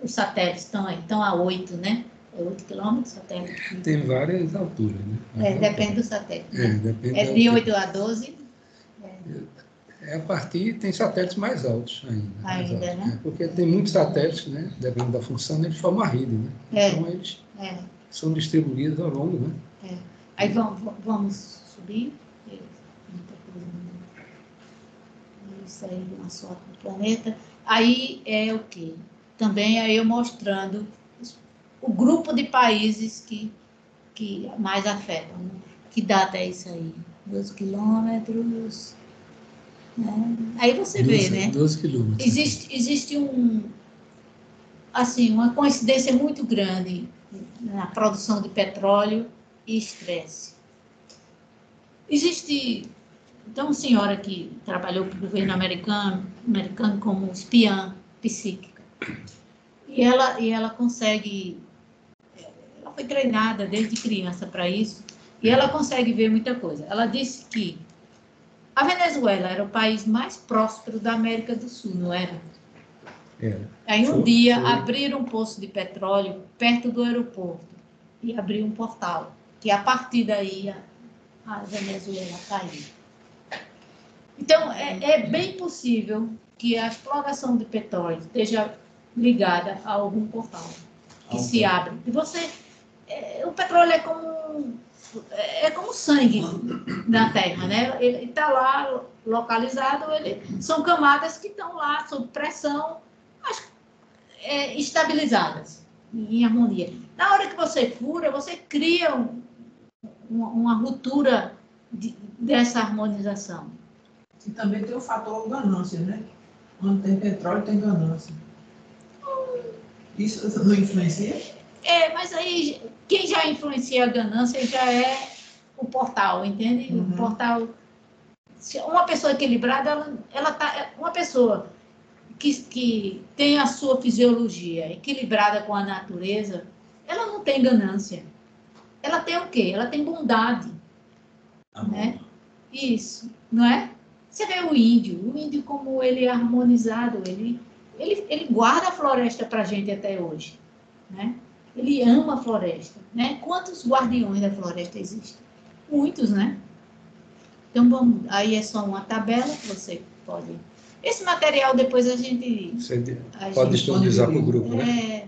Os satélites estão aí, estão a 8, né? 8 quilômetros, satélite. Tem várias alturas, né? Depende do satélite. Né? Depende de 8 a 12. A partir, tem satélites mais altos ainda. Ainda, altos, né? Porque tem muitos satélites, né? Dependendo da função, eles formam a rede, né? Então, eles são distribuídos ao longo, né? Aí vamos subir. Isso aí, uma sorte do planeta. Aí é o quê? Também aí eu mostrando o grupo de países que mais afetam. Né? Que data é isso aí? 12 quilômetros. Né? Aí você 12, vê, né? 12 quilômetros. Existe uma coincidência muito grande na produção de petróleo e estresse. Tem uma senhora que trabalhou para o governo americano como espiã psíquica. E ela consegue... Ela foi treinada desde criança para isso, e ela consegue ver muita coisa. Ela disse que a Venezuela era o país mais próspero da América do Sul, não era? Era. Aí um dia abriram um poço de petróleo perto do aeroporto e abriu um portal, que a partir daí a Venezuela caiu. Então, é bem possível que a exploração de petróleo esteja ligada a algum portal que se abre. E o petróleo é como sangue na Terra, né? Ele está lá localizado, são camadas que estão lá sob pressão, mas estabilizadas, em harmonia. Na hora que você fura, você cria uma ruptura dessa harmonização. E também tem o fator ganância, né? Quando tem petróleo, tem ganância. Isso não influencia? Mas aí, quem já influencia a ganância já é o portal, entende? Uhum. O portal... Uma pessoa equilibrada, uma pessoa que tem a sua fisiologia equilibrada com a natureza, ela não tem ganância. Ela tem o quê? Ela tem bondade. Né? Isso, não é? Você vê o índio como ele é harmonizado, ele guarda a floresta para a gente até hoje, né? Ele ama a floresta, né? Quantos guardiões da floresta existem? Muitos, né? Então, vamos, aí é só uma tabela que você pode... Esse material depois a gente... Você pode disponibilizar para o grupo, né?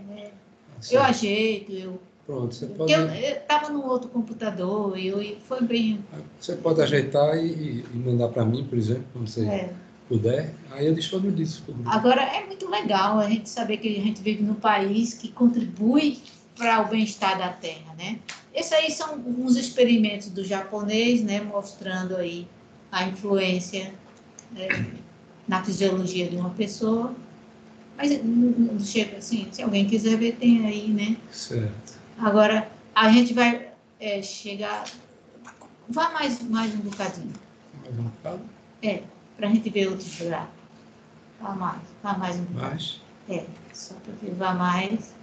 Eu ajeito, Pronto, você porque pode... eu estava no outro computador, e foi bem... Você pode ajeitar e mandar para mim, por exemplo, quando você puder, aí eu disponibilizo para o grupo. Agora, é muito legal a gente saber que a gente vive num país que contribui para o bem-estar da Terra, né? Esses aí são alguns experimentos do japonês, né? Mostrando aí a influência na fisiologia de uma pessoa. Mas não chega assim, se alguém quiser ver, tem aí, né? Certo. Agora, a gente vai chegar... Vá mais um bocadinho. Mais um bocado? Para a gente ver outros gráficos. Vá mais um bocado. Mais? Só para ver, vá mais.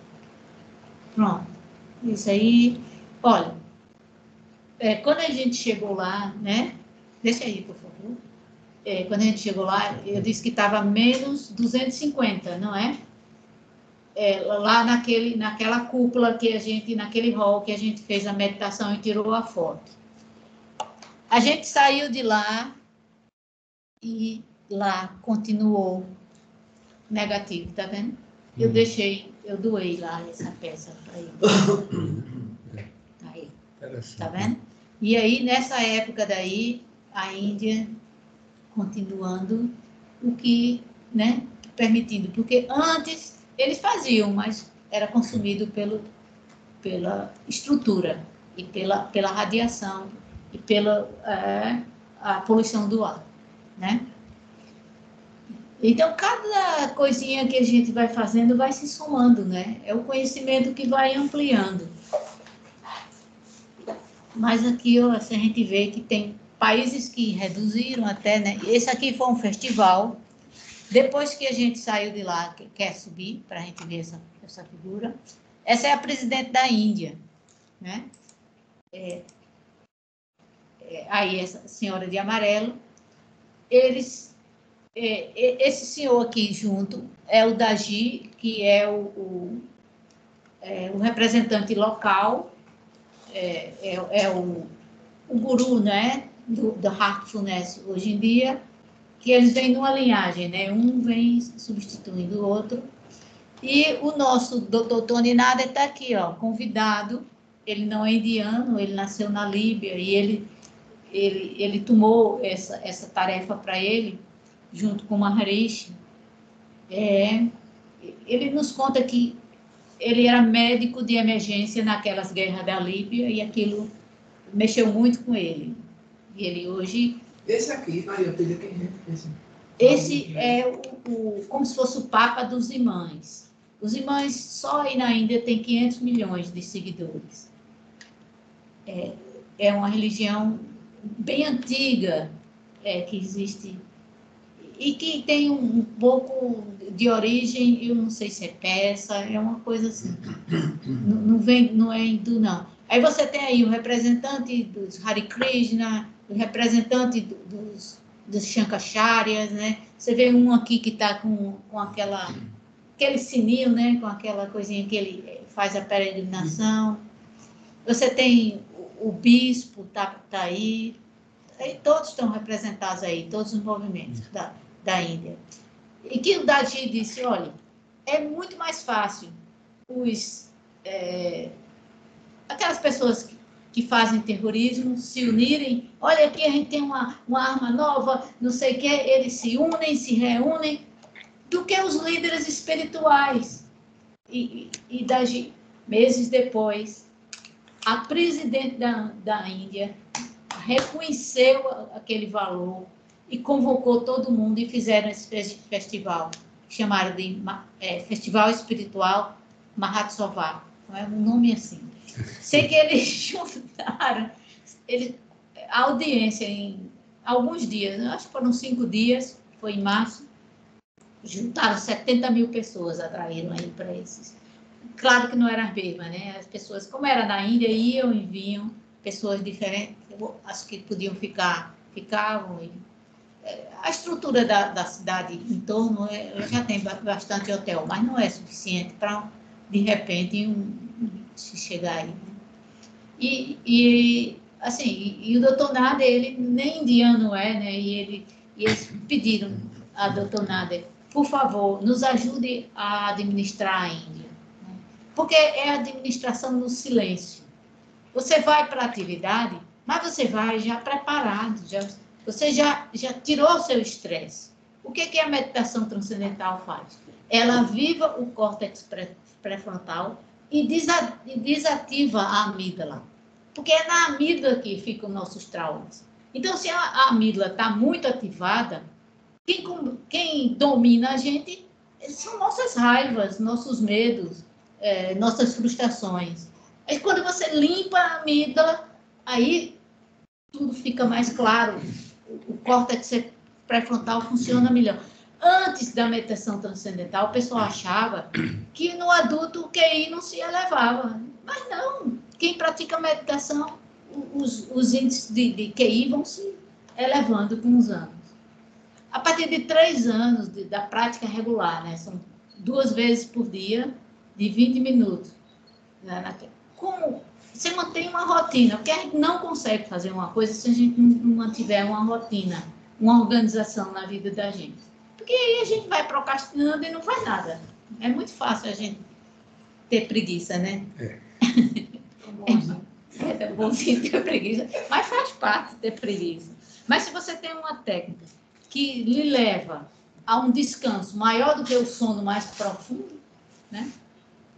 Pronto. Isso aí. Olha, quando a gente chegou lá, né? Deixa aí, por favor. Quando a gente chegou lá, eu disse que estava menos 250, não é? Lá naquela cúpula que a gente, naquele hall que a gente fez a meditação e tirou a foto. A gente saiu de lá e lá continuou negativo, tá vendo? Eu doei lá essa peça para ele. Aí, tá vendo? E aí, nessa época daí, a Índia continuando o que, né, permitindo, porque antes eles faziam, mas era consumido pela estrutura e pela radiação e pela a poluição do ar, né? Então, cada coisinha que a gente vai fazendo vai se somando, né? É o conhecimento que vai ampliando. Mas aqui, ó, a gente vê que tem países que reduziram até, né? Esse aqui foi um festival. Depois que a gente saiu de lá, quer subir, para a gente ver essa figura. Essa é a presidente da Índia, né? Aí, essa senhora de amarelo. Esse senhor aqui junto é o Daji, que é o representante local, o guru, né, do Heartfulness hoje em dia, que eles vêm numa linhagem, né? Um vem substituindo o outro. E o nosso Dr. Tony Nader está aqui, ó, convidado. Ele não é indiano, ele nasceu na Líbia e ele tomou essa tarefa para ele, junto com o Maharishi. Ele nos conta que ele era médico de emergência naquelas guerras da Líbia e aquilo mexeu muito com ele. E ele hoje... Esse aqui, Maria, tem quem é? Esse é como se fosse o Papa dos imãs. Os imãs só aí na Índia tem 500 milhões de seguidores. É uma religião bem antiga que existe e que tem um pouco de origem, eu não sei se é persa, é uma coisa assim. Não é hindu, não. Aí você tem aí o representante dos Hare Krishna, o representante dos Shankacharyas, né? Você vê um aqui que está com aquele sininho, né? Com aquela coisinha que ele faz a peregrinação. Você tem o bispo, tá aí. Todos estão representados aí, todos os movimentos da Índia. E que o Daji disse, olha, é muito mais fácil aquelas pessoas que fazem terrorismo se unirem. Olha, aqui a gente tem uma arma nova, não sei o que, eles se unem, se reúnem, do que os líderes espirituais. E Daji, meses depois, a presidente da Índia reconheceu aquele valor e convocou todo mundo e fizeram esse festival, chamaram de Festival Espiritual Mahatsava. É um nome assim. Sei que eles juntaram a audiência em alguns dias, acho que foram 5 dias, foi em março, juntaram 70 mil pessoas, atraíram aí para esses. Claro que não era a mesma, né? As pessoas, como era na Índia, iam e vinham, pessoas diferentes, as que podiam ficavam. A estrutura da cidade em torno já tem bastante hotel, mas não é suficiente para, de repente, se chegar aí. E assim, e o doutor Nader, ele nem indiano é, né? E eles pediram a doutor Nader, por favor, nos ajude a administrar a Índia. Né? Porque é a administração no silêncio. Você vai para a atividade, mas você vai já preparado, você já tirou o seu estresse. O que a meditação transcendental faz? Ela aviva o córtex pré-frontal e desativa a amígdala. Porque é na amígdala que ficam nossos traumas. Então, se a amígdala está muito ativada, quem domina a gente são nossas raivas, nossos medos, nossas frustrações. Aí, quando você limpa a amígdala, aí tudo fica mais claro. O córtex pré-frontal funciona melhor. Antes da meditação transcendental, o pessoal achava que no adulto o QI não se elevava. Mas não. Quem pratica meditação, os índices de QI vão se elevando com os anos. A partir de 3 anos da prática regular, né? São 2 vezes por dia, de 20 minutos. Como você mantém uma rotina, porque a gente não consegue fazer uma coisa se a gente não mantiver uma rotina, uma organização na vida da gente. Porque aí a gente vai procrastinando e não faz nada. É muito fácil a gente ter preguiça, né? É bonzinho ter preguiça, mas faz parte ter preguiça. Mas se você tem uma técnica que lhe leva a um descanso maior do que o sono mais profundo, né?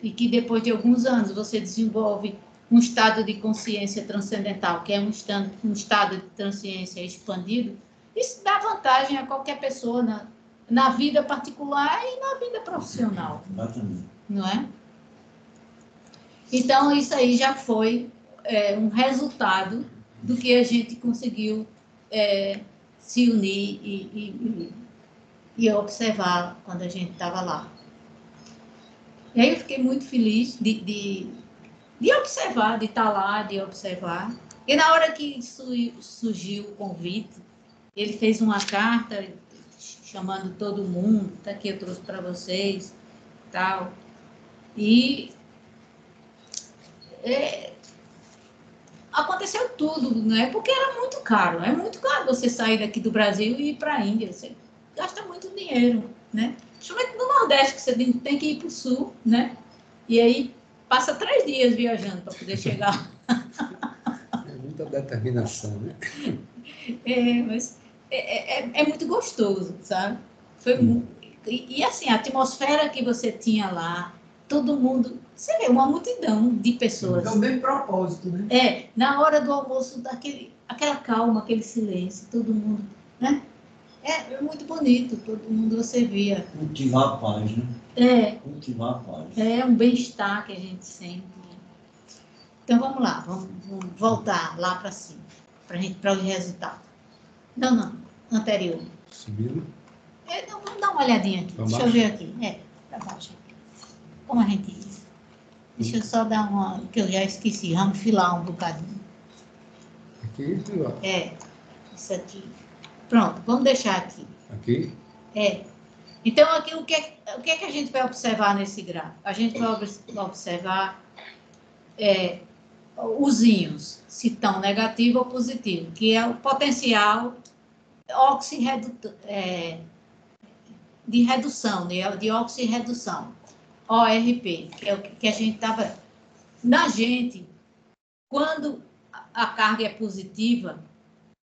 E que depois de alguns anos você desenvolve um estado de consciência transcendental, que é um estado de consciência expandido, isso dá vantagem a qualquer pessoa na vida particular e na vida profissional. Não é? Então, isso aí já foi um resultado do que a gente conseguiu se unir e observar quando a gente estava lá. E aí eu fiquei muito feliz de observar, de estar lá, de observar. E na hora que surgiu o convite, ele fez uma carta chamando todo mundo, tá aqui, eu trouxe para vocês, tal. E aconteceu tudo, né? Porque era muito caro. É muito caro você sair daqui do Brasil e ir para a Índia. Você gasta muito dinheiro, né? Principalmente no Nordeste, que você tem que ir para o Sul, né? E aí passa 3 dias viajando para poder chegar. É muita determinação, né? Mas é muito gostoso, sabe? Foi muito, e assim, a atmosfera que você tinha lá, todo mundo, você vê, uma multidão de pessoas. É o mesmo propósito, né? Na hora do almoço, aquela calma, aquele silêncio, todo mundo, né? É muito bonito, todo mundo você via. Cultivar a paz, né? Cultivar a paz. É um bem-estar que a gente sente. Então, vamos lá, vamos voltar lá para cima, para o resultado. Não, anterior. Subindo. Então, vamos dar uma olhadinha aqui. Deixa eu ver aqui. Para baixo. Como a gente... Deixa eu só dar uma... que eu já esqueci. Vamos filar um bocadinho. Aqui, ó. Isso aqui. Pronto, vamos deixar aqui. Aqui? Então, aqui, o que é que a gente vai observar nesse gráfico? A gente vai observar os íons, se estão negativo ou positivo, que é o potencial de redução, de oxirredução, ORP, que é o que a gente estava... Na gente, quando a carga é positiva,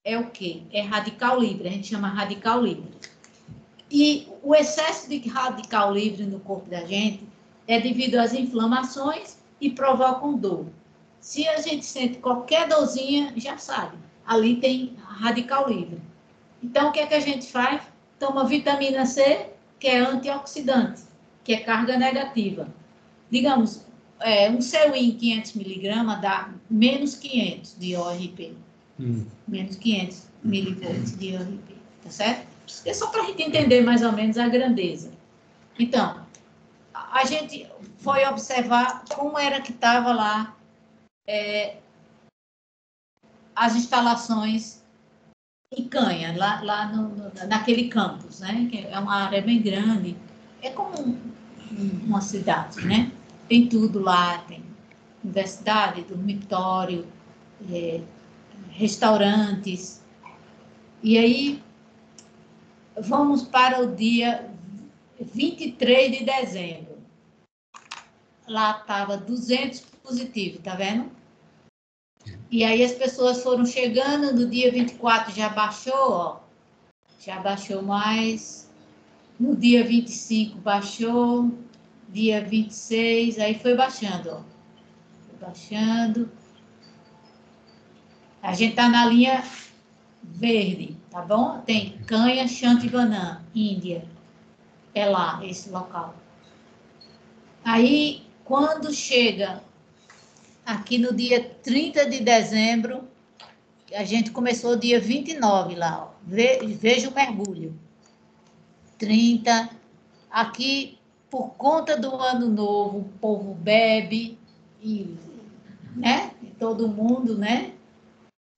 é o quê? É radical livre, a gente chama radical livre. E o excesso de radical livre no corpo da gente é devido às inflamações e provocam dor. Se a gente sente qualquer dorzinha, já sabe, ali tem radical livre. Então, o que é que a gente faz? Toma vitamina C, que é antioxidante, que é carga negativa. Digamos, um Cewin 500 mg dá menos 500 de ORP. Menos 500 milivolts de ORP, tá certo? É só para a gente entender mais ou menos a grandeza. Então, a gente foi observar como era que estava lá as instalações em Canha, lá naquele campus, né? Que é uma área bem grande, é como uma cidade, né? Tem tudo lá, tem universidade, dormitório, restaurantes. E aí, vamos para o dia 23 de dezembro. Lá estava 200 positivos, tá vendo? E aí as pessoas foram chegando, no dia 24 já baixou, ó. Já baixou mais. No dia 25 baixou. Dia 26, aí foi baixando, ó. Foi baixando. A gente tá na linha verde, tá bom? Tem Canha, Chandigarh, Índia. É lá, esse local. Aí, quando chega aqui no dia 30 de dezembro, a gente começou dia 29 lá, ó. Veja o mergulho. 30. Aqui, por conta do ano novo, o povo bebe e, né? E todo mundo, né?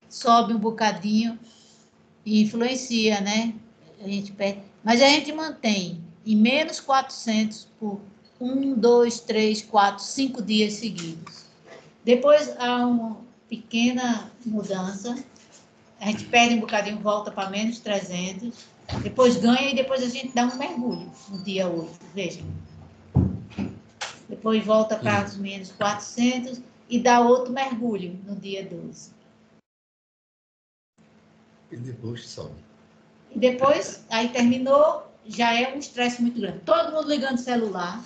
Sobe um bocadinho e influencia, né? A gente perde. Mas a gente mantém em menos 400 por 1, 2, 3, 4, 5 dias seguidos. Depois há uma pequena mudança. A gente perde um bocadinho, volta para menos 300. Depois ganha e depois a gente dá um mergulho no dia 8. Vejam. Depois volta para os menos 400 e dá outro mergulho no dia 12. E depois sobe. E depois, aí terminou, já é um estresse muito grande. Todo mundo ligando o celular,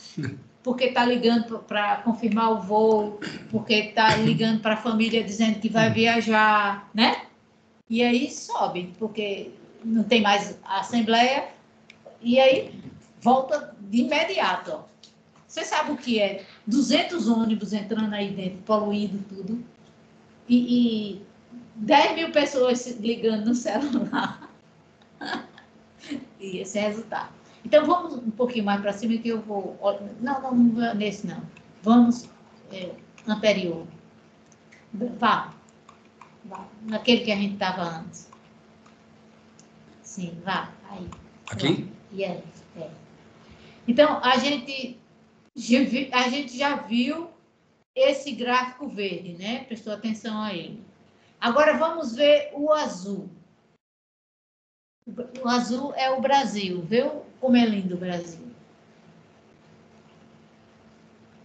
porque está ligando para confirmar o voo, porque está ligando para a família dizendo que vai viajar, né? E aí sobe, porque não tem mais a assembleia, e aí volta de imediato. Ó. Você sabe o que é? 200 ônibus entrando aí dentro, poluindo tudo, e 10 mil pessoas ligando no celular. E esse é o resultado. Então, vamos um pouquinho mais para cima que eu vou... Não, nesse não. Vamos anterior. Vá. Naquele que a gente estava antes. Sim, vá. Aí. Aqui? Yes, é. Então, a gente já viu esse gráfico verde, né? Prestou atenção a ele. Agora, vamos ver o azul. O azul é o Brasil. Viu como é lindo o Brasil?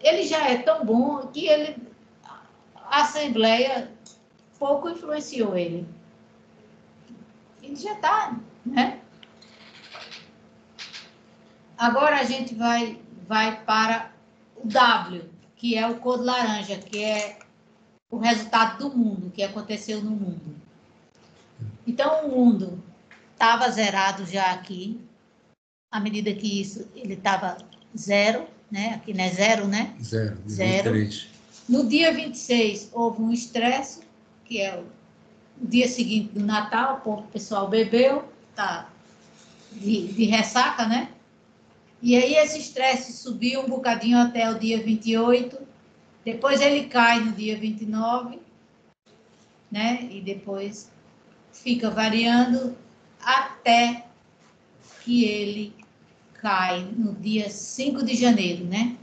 Ele já é tão bom que a Assembleia pouco influenciou ele. Ele já está, né? Agora a gente vai para o W, que é o cor de laranja, que é o resultado do mundo, que aconteceu no mundo. Então, o mundo estava zerado já aqui, à medida que isso, ele estava zero, né? Aqui não é zero, né? Zero. No dia 26, houve um estresse, que é o dia seguinte do Natal, o pessoal bebeu, tá de ressaca, né? E aí esse estresse subiu um bocadinho até o dia 28, depois ele cai no dia 29, né? E depois fica variando até que ele cai no dia 5 de janeiro, né?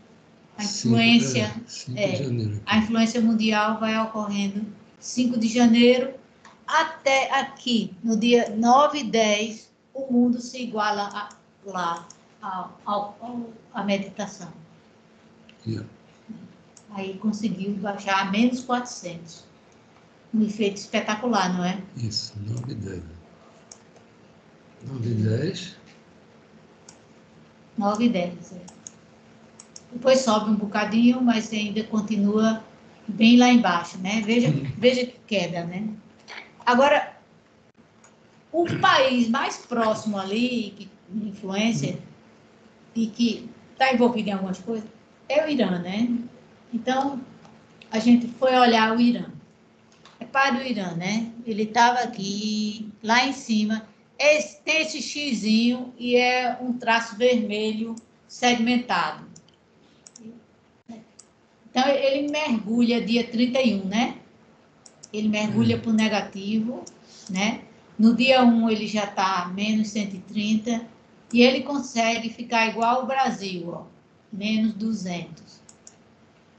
A influência, 5 de janeiro. A influência mundial vai ocorrendo 5 de janeiro até aqui, no dia 9 e 10, o mundo se iguala lá à meditação. Yeah. Aí conseguiu baixar a menos 400. Um efeito espetacular, não é? Isso, 9 e 10. 9 e 10. 9 e 10, é. Depois sobe um bocadinho, mas ainda continua bem lá embaixo, né? Veja que queda, né? Agora, o país mais próximo ali, que influência, e que está envolvido em algumas coisas, é o Irã, né? Então, a gente foi olhar o Irã. É para o Irã, né? Ele estava aqui, lá em cima. Tem esse xizinho e é um traço vermelho segmentado. Então, ele mergulha dia 31, né? Ele mergulha para o negativo, né? No dia 1, ele já está menos 130 e ele consegue ficar igual ao Brasil, ó, menos 200.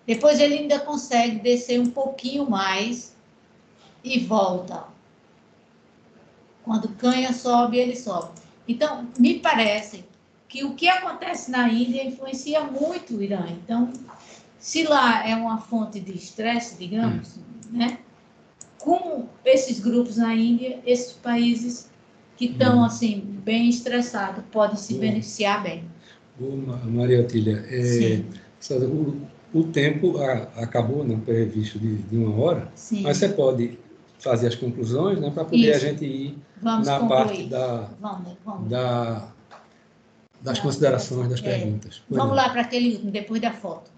Depois, ele ainda consegue descer um pouquinho mais e volta. Quando Canha sobe, ele sobe. Então, me parece que o que acontece na Índia influencia muito o Irã. Então, se lá é uma fonte de estresse, digamos, né? Com esses grupos na Índia, esses países que estão assim bem estressados podem se beneficiar bem. Maria Otília, o tempo acabou, não previsto de 1 hora, Sim. mas você pode fazer as conclusões, né, para poder a gente ir na parte das considerações, das perguntas. Vamos lá para aquele último, depois da foto.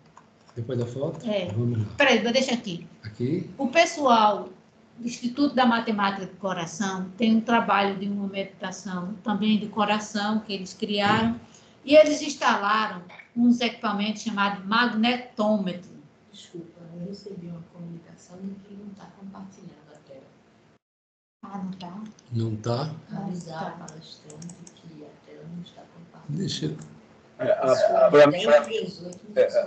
Depois da foto? É. Vamos lá. Espera aí, deixa aqui. Aqui. O pessoal do Instituto da Matemática do Coração tem um trabalho de uma meditação também do coração que eles criaram e eles instalaram uns equipamentos chamados magnetômetro. Desculpa, eu recebi uma comunicação que não está compartilhando a tela. Ah, não está? Não está? Avisar a palestrante que a tela não está compartilhando. Deixa eu... Para mim,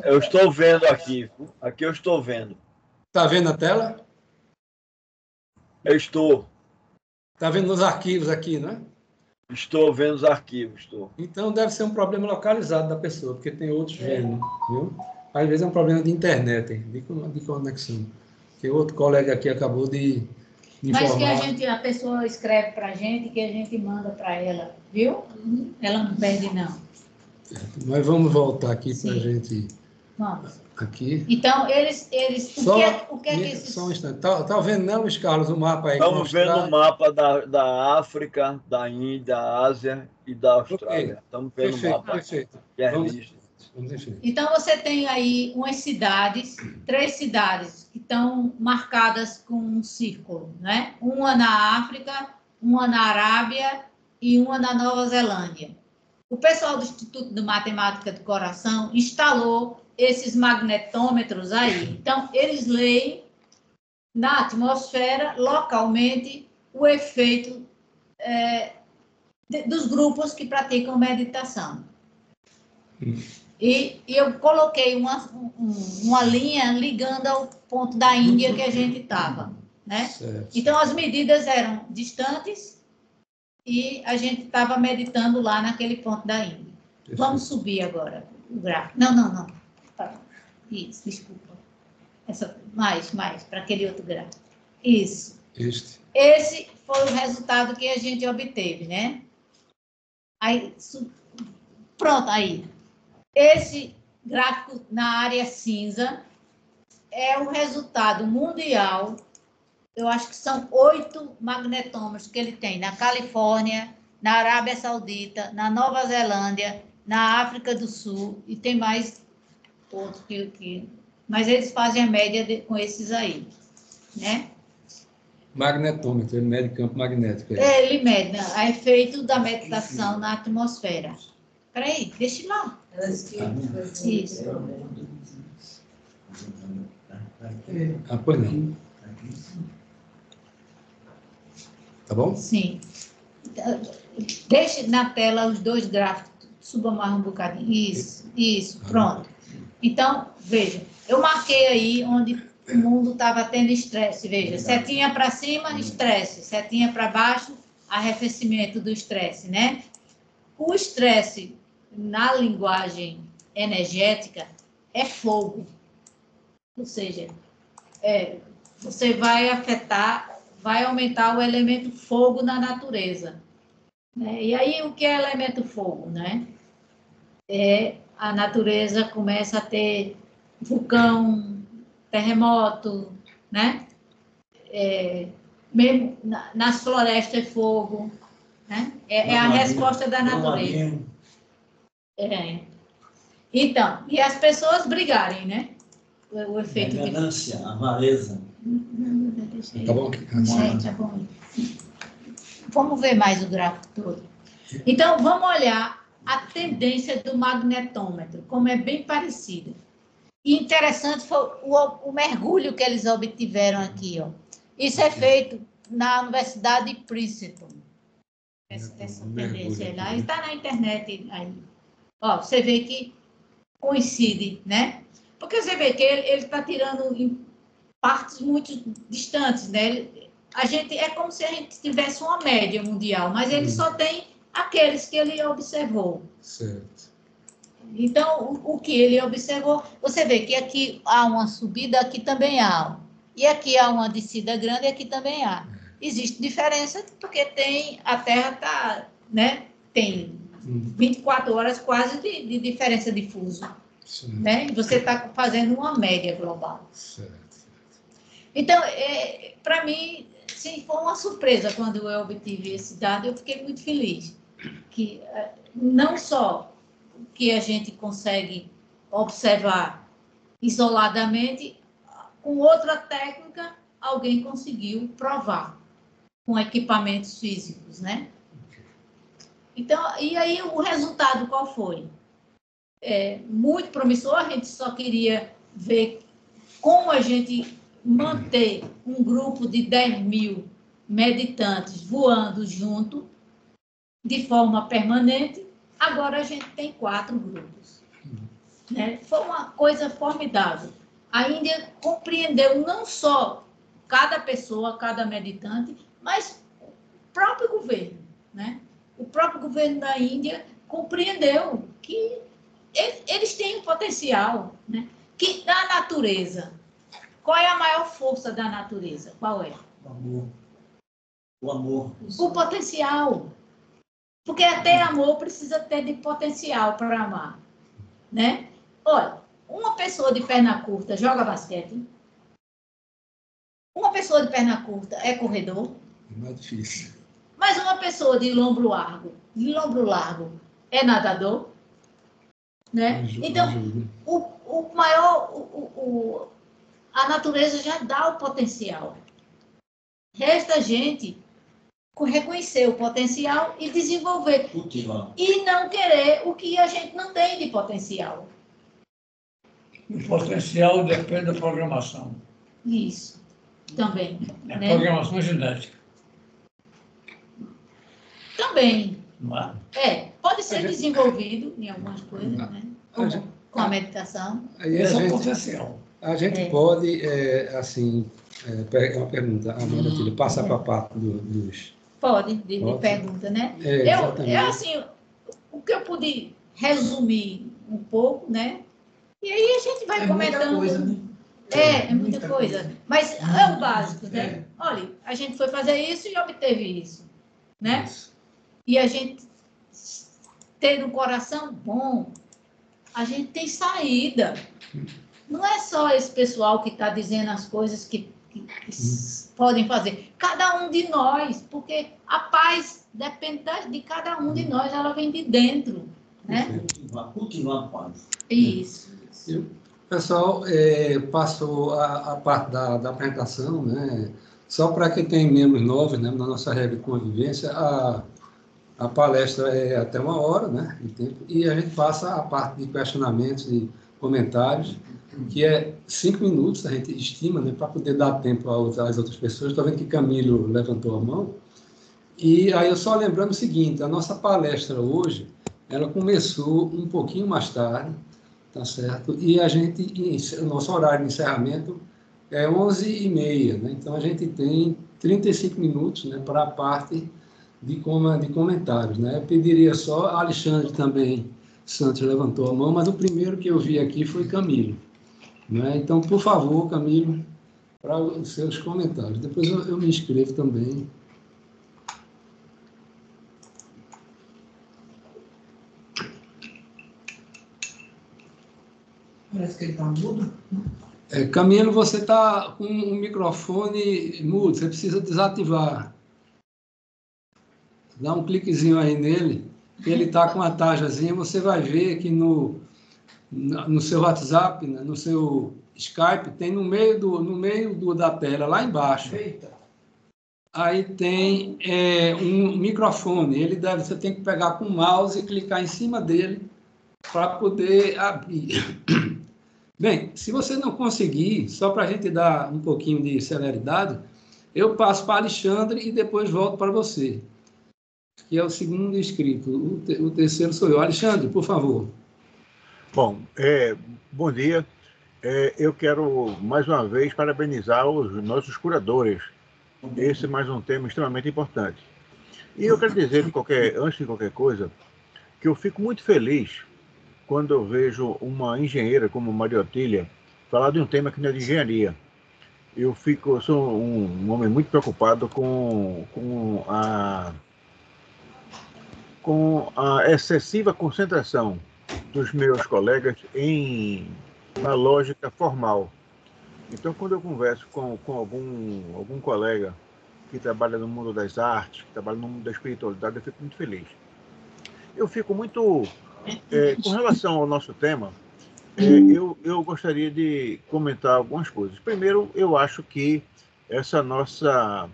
eu estou vendo aqui. Aqui eu estou vendo. Está vendo a tela? Eu estou. Está vendo os arquivos aqui, né? Estou vendo os arquivos, estou. Então deve ser um problema localizado da pessoa, porque tem outros vendo, viu? Às vezes é um problema de internet, de conexão. Que outro colega aqui acabou de informar. Mas que a pessoa escreve para a gente, que a gente manda para ela, viu? Ela não perde, não. Mas vamos voltar aqui para a gente... Vamos. Aqui. Então, eles o que é que esses... Só um instante. Tá vendo, né, Luiz Carlos, o mapa aí? Estamos vendo o mapa da África, da Índia, da Ásia e da Austrália. Okay. Estamos vendo o mapa. Perfeito. Vamos então, você tem aí umas cidades, 3 cidades, que estão marcadas com um círculo, né? Uma na África, uma na Arábia e uma na Nova Zelândia. O pessoal do Instituto de Matemática do Coração instalou esses magnetômetros aí. Então, eles leem na atmosfera, localmente, o efeito dos grupos que praticam meditação. E eu coloquei uma linha ligando ao ponto da Índia que a gente estava, né? Então, as medidas eram distantes e a gente estava meditando lá naquele ponto da Índia. Vamos subir agora o gráfico. Não. Isso, desculpa. Mais, para aquele outro gráfico. Isso. Esse foi o resultado que a gente obteve, né? Aí, pronto, aí. Esse gráfico na área cinza é o resultado mundial. Eu acho que são 8 magnetômetros que ele tem na Califórnia, na Arábia Saudita, na Nova Zelândia, na África do Sul, e tem mais outros mas eles fazem a média com esses aí, né? Magnetômetro, ele mede campo magnético. Ele mede a efeito da meditação na atmosfera. Espera aí, deixa lá. Isso. Pois não. Tá bom? Sim. Deixe na tela os 2 gráficos. Suba mais um bocadinho. Isso, pronto. Então, veja, eu marquei aí onde o mundo estava tendo estresse. Veja, setinha para cima, estresse. Setinha para baixo, arrefecimento do estresse, né? O estresse, na linguagem energética, é fogo. Ou seja, você vai aumentar o elemento fogo na natureza. E aí, o que é elemento fogo, né? A natureza começa a ter vulcão, terremoto, né? Mesmo nas florestas é fogo, né? É a resposta da natureza. Então, e as pessoas brigarem, né? O efeito a ganância, a avareza. Tá bom? Tá bom. Vamos ver mais o gráfico todo. Então, vamos olhar a tendência do magnetômetro, como é bem parecida. E interessante foi o mergulho que eles obtiveram aqui, ó. Isso é feito na Universidade de Princeton. Essa tendência lá. Está na internet aí. Ó, você vê que coincide, né? Porque você vê que ele está tirando em partes muito distantes, né? a gente é como se a gente tivesse uma média mundial, mas ele só tem aqueles que ele observou. Certo. Então, o que ele observou, você vê que aqui há uma subida, aqui também há. E aqui há uma descida grande, e aqui também há. Existe diferença porque a Terra está, né, tem 24 horas quase de diferença de fuso. Né? E você está fazendo uma média global. Certo. Então, para mim, sim, foi uma surpresa quando eu obtive esse dado. Eu fiquei muito feliz. Que não só que a gente consegue observar isoladamente, com outra técnica, alguém conseguiu provar, com equipamentos físicos, né? Então, e aí o resultado qual foi? Muito promissor, a gente só queria ver como a gente manter um grupo de 10.000 meditantes voando junto, de forma permanente. Agora a gente tem 4 grupos. Né? Foi uma coisa formidável. A Índia compreendeu não só cada pessoa, cada meditante, mas o próprio governo. Né? O próprio governo da Índia compreendeu que eles têm um potencial. Né? Que na natureza, qual é a maior força da natureza? Qual é? O amor. O amor. O potencial. Porque até amor precisa ter de potencial para amar. Né? Olha, uma pessoa de perna curta joga basquete. Uma pessoa de perna curta é corredor. É mais difícil. Mas uma pessoa de lombro largo é nadador. Né? Então, a natureza já dá o potencial. Resta a gente reconhecer o potencial e desenvolver. Cultivar. E não querer o que a gente não tem de potencial. O potencial depende da programação. Isso, também. É né? programação genética. Também. Não é? Pode ser desenvolvido em algumas coisas, né? Com a meditação. Esse é o potencial. A gente pode, assim, é uma pergunta, Amanda, passa para a parte dos... Pode, de pergunta, né? Assim, o que eu pude resumir um pouco, né? E aí a gente vai comentando. Muita coisa, né? É muita coisa. Mas é o básico, né? Olha, a gente foi fazer isso e obteve isso, né? E a gente ter um coração bom, a gente tem saída. Não é só esse pessoal que está dizendo as coisas que podem fazer. Cada um de nós, porque a paz depende de cada um de nós, ela vem de dentro. Né? Cultivar a paz. Isso. O pessoal passou a parte da apresentação, né? Só para quem tem membros novos, né? Na nossa regra de convivência, a palestra é até 1 hora, né? De tempo, e a gente passa a parte de questionamentos e comentários, que é 5 minutos, a gente estima, né, para poder dar tempo às outras pessoas. Estou vendo que Camilo levantou a mão. E aí eu só lembrando o seguinte, a nossa palestra hoje, ela começou um pouquinho mais tarde, tá certo? E o nosso horário de encerramento é 11h30, né? Então a gente tem 35 minutos, né, para a parte de comentários, né? Eu pediria só, a Alexandre também, Santos levantou a mão, mas o primeiro que eu vi aqui foi Camilo. Né? Então, por favor, Camilo, para os seus comentários. Depois eu me inscrevo também. Parece que ele está mudo. Camilo, você está com o microfone mudo, você precisa desativar. Dá um cliquezinho aí nele, ele está com a tajazinha, você vai ver que no seu WhatsApp, né, no seu Skype, tem no meio da tela, lá embaixo. Eita. Aí tem um microfone, você tem que pegar com o mouse e clicar em cima dele para poder abrir. Bem, se você não conseguir, só para a gente dar um pouquinho de celeridade, eu passo para Alexandre e depois volto para você, que é o segundo inscrito. O terceiro sou eu. Alexandre, por favor. Bom, bom dia. Eu quero, mais uma vez, parabenizar os nossos curadores esse é mais um tema extremamente importante. E eu quero dizer, antes de qualquer coisa, que eu fico muito feliz quando eu vejo uma engenheira como Maria Otília falar de um tema que não é de engenharia. Eu sou um homem muito preocupado com a excessiva concentração dos meus colegas na lógica formal. Então, quando eu converso com algum colega que trabalha no mundo das artes, que trabalha no mundo da espiritualidade, eu fico muito feliz. Eu fico muito... com relação ao nosso tema, eu gostaria de comentar algumas coisas. Primeiro, eu acho que essa nossa...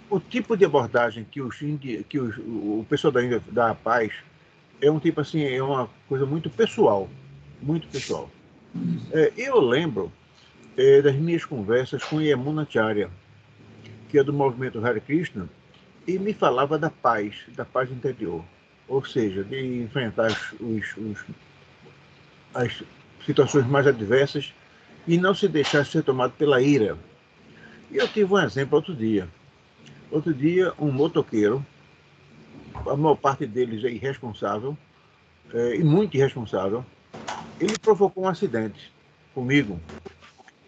o tipo de abordagem que o pessoal da Índia dá à paz é um tipo assim, é uma coisa muito pessoal, muito pessoal. Eu lembro das minhas conversas com Yamunacharya, que é do movimento Hare Krishna, e me falava da paz interior, ou seja, de enfrentar as situações mais adversas e não se deixar ser tomado pela ira. E eu tive um exemplo outro dia. Outro dia, um motoqueiro, a maior parte deles é irresponsável, e muito irresponsável, ele provocou um acidente comigo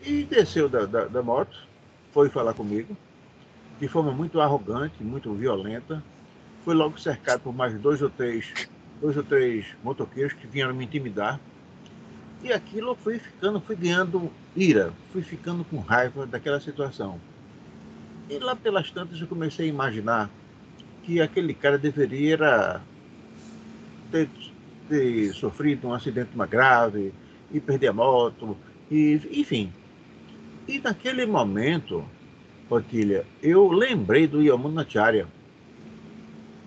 e desceu da moto, foi falar comigo, de forma muito arrogante, muito violenta, foi logo cercado por mais dois ou três motoqueiros que vieram me intimidar, e aquilo fui ganhando ira, fui ficando com raiva daquela situação. E lá pelas tantas eu comecei a imaginar que aquele cara deveria ter sofrido um acidente mais grave e perder a moto, enfim. E naquele momento, Otília, eu lembrei do Yamunacharya.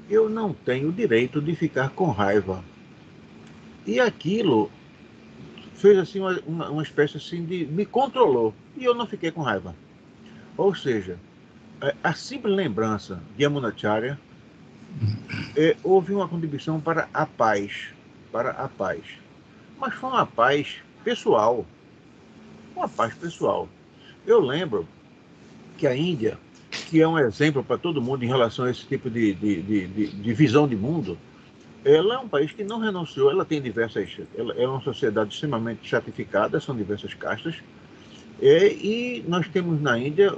Eu não tenho o direito de ficar com raiva. E aquilo fez assim uma espécie assim de... me controlou. E eu não fiquei com raiva. Ou seja, a simples lembrança de Yamunacharya houve uma contribuição para a paz. Mas foi uma paz pessoal. Uma paz pessoal. Eu lembro que a Índia, que é um exemplo para todo mundo em relação a esse tipo de visão de mundo, ela é um país que não renunciou, ela é uma sociedade extremamente estratificada, são diversas castas, e nós temos na Índia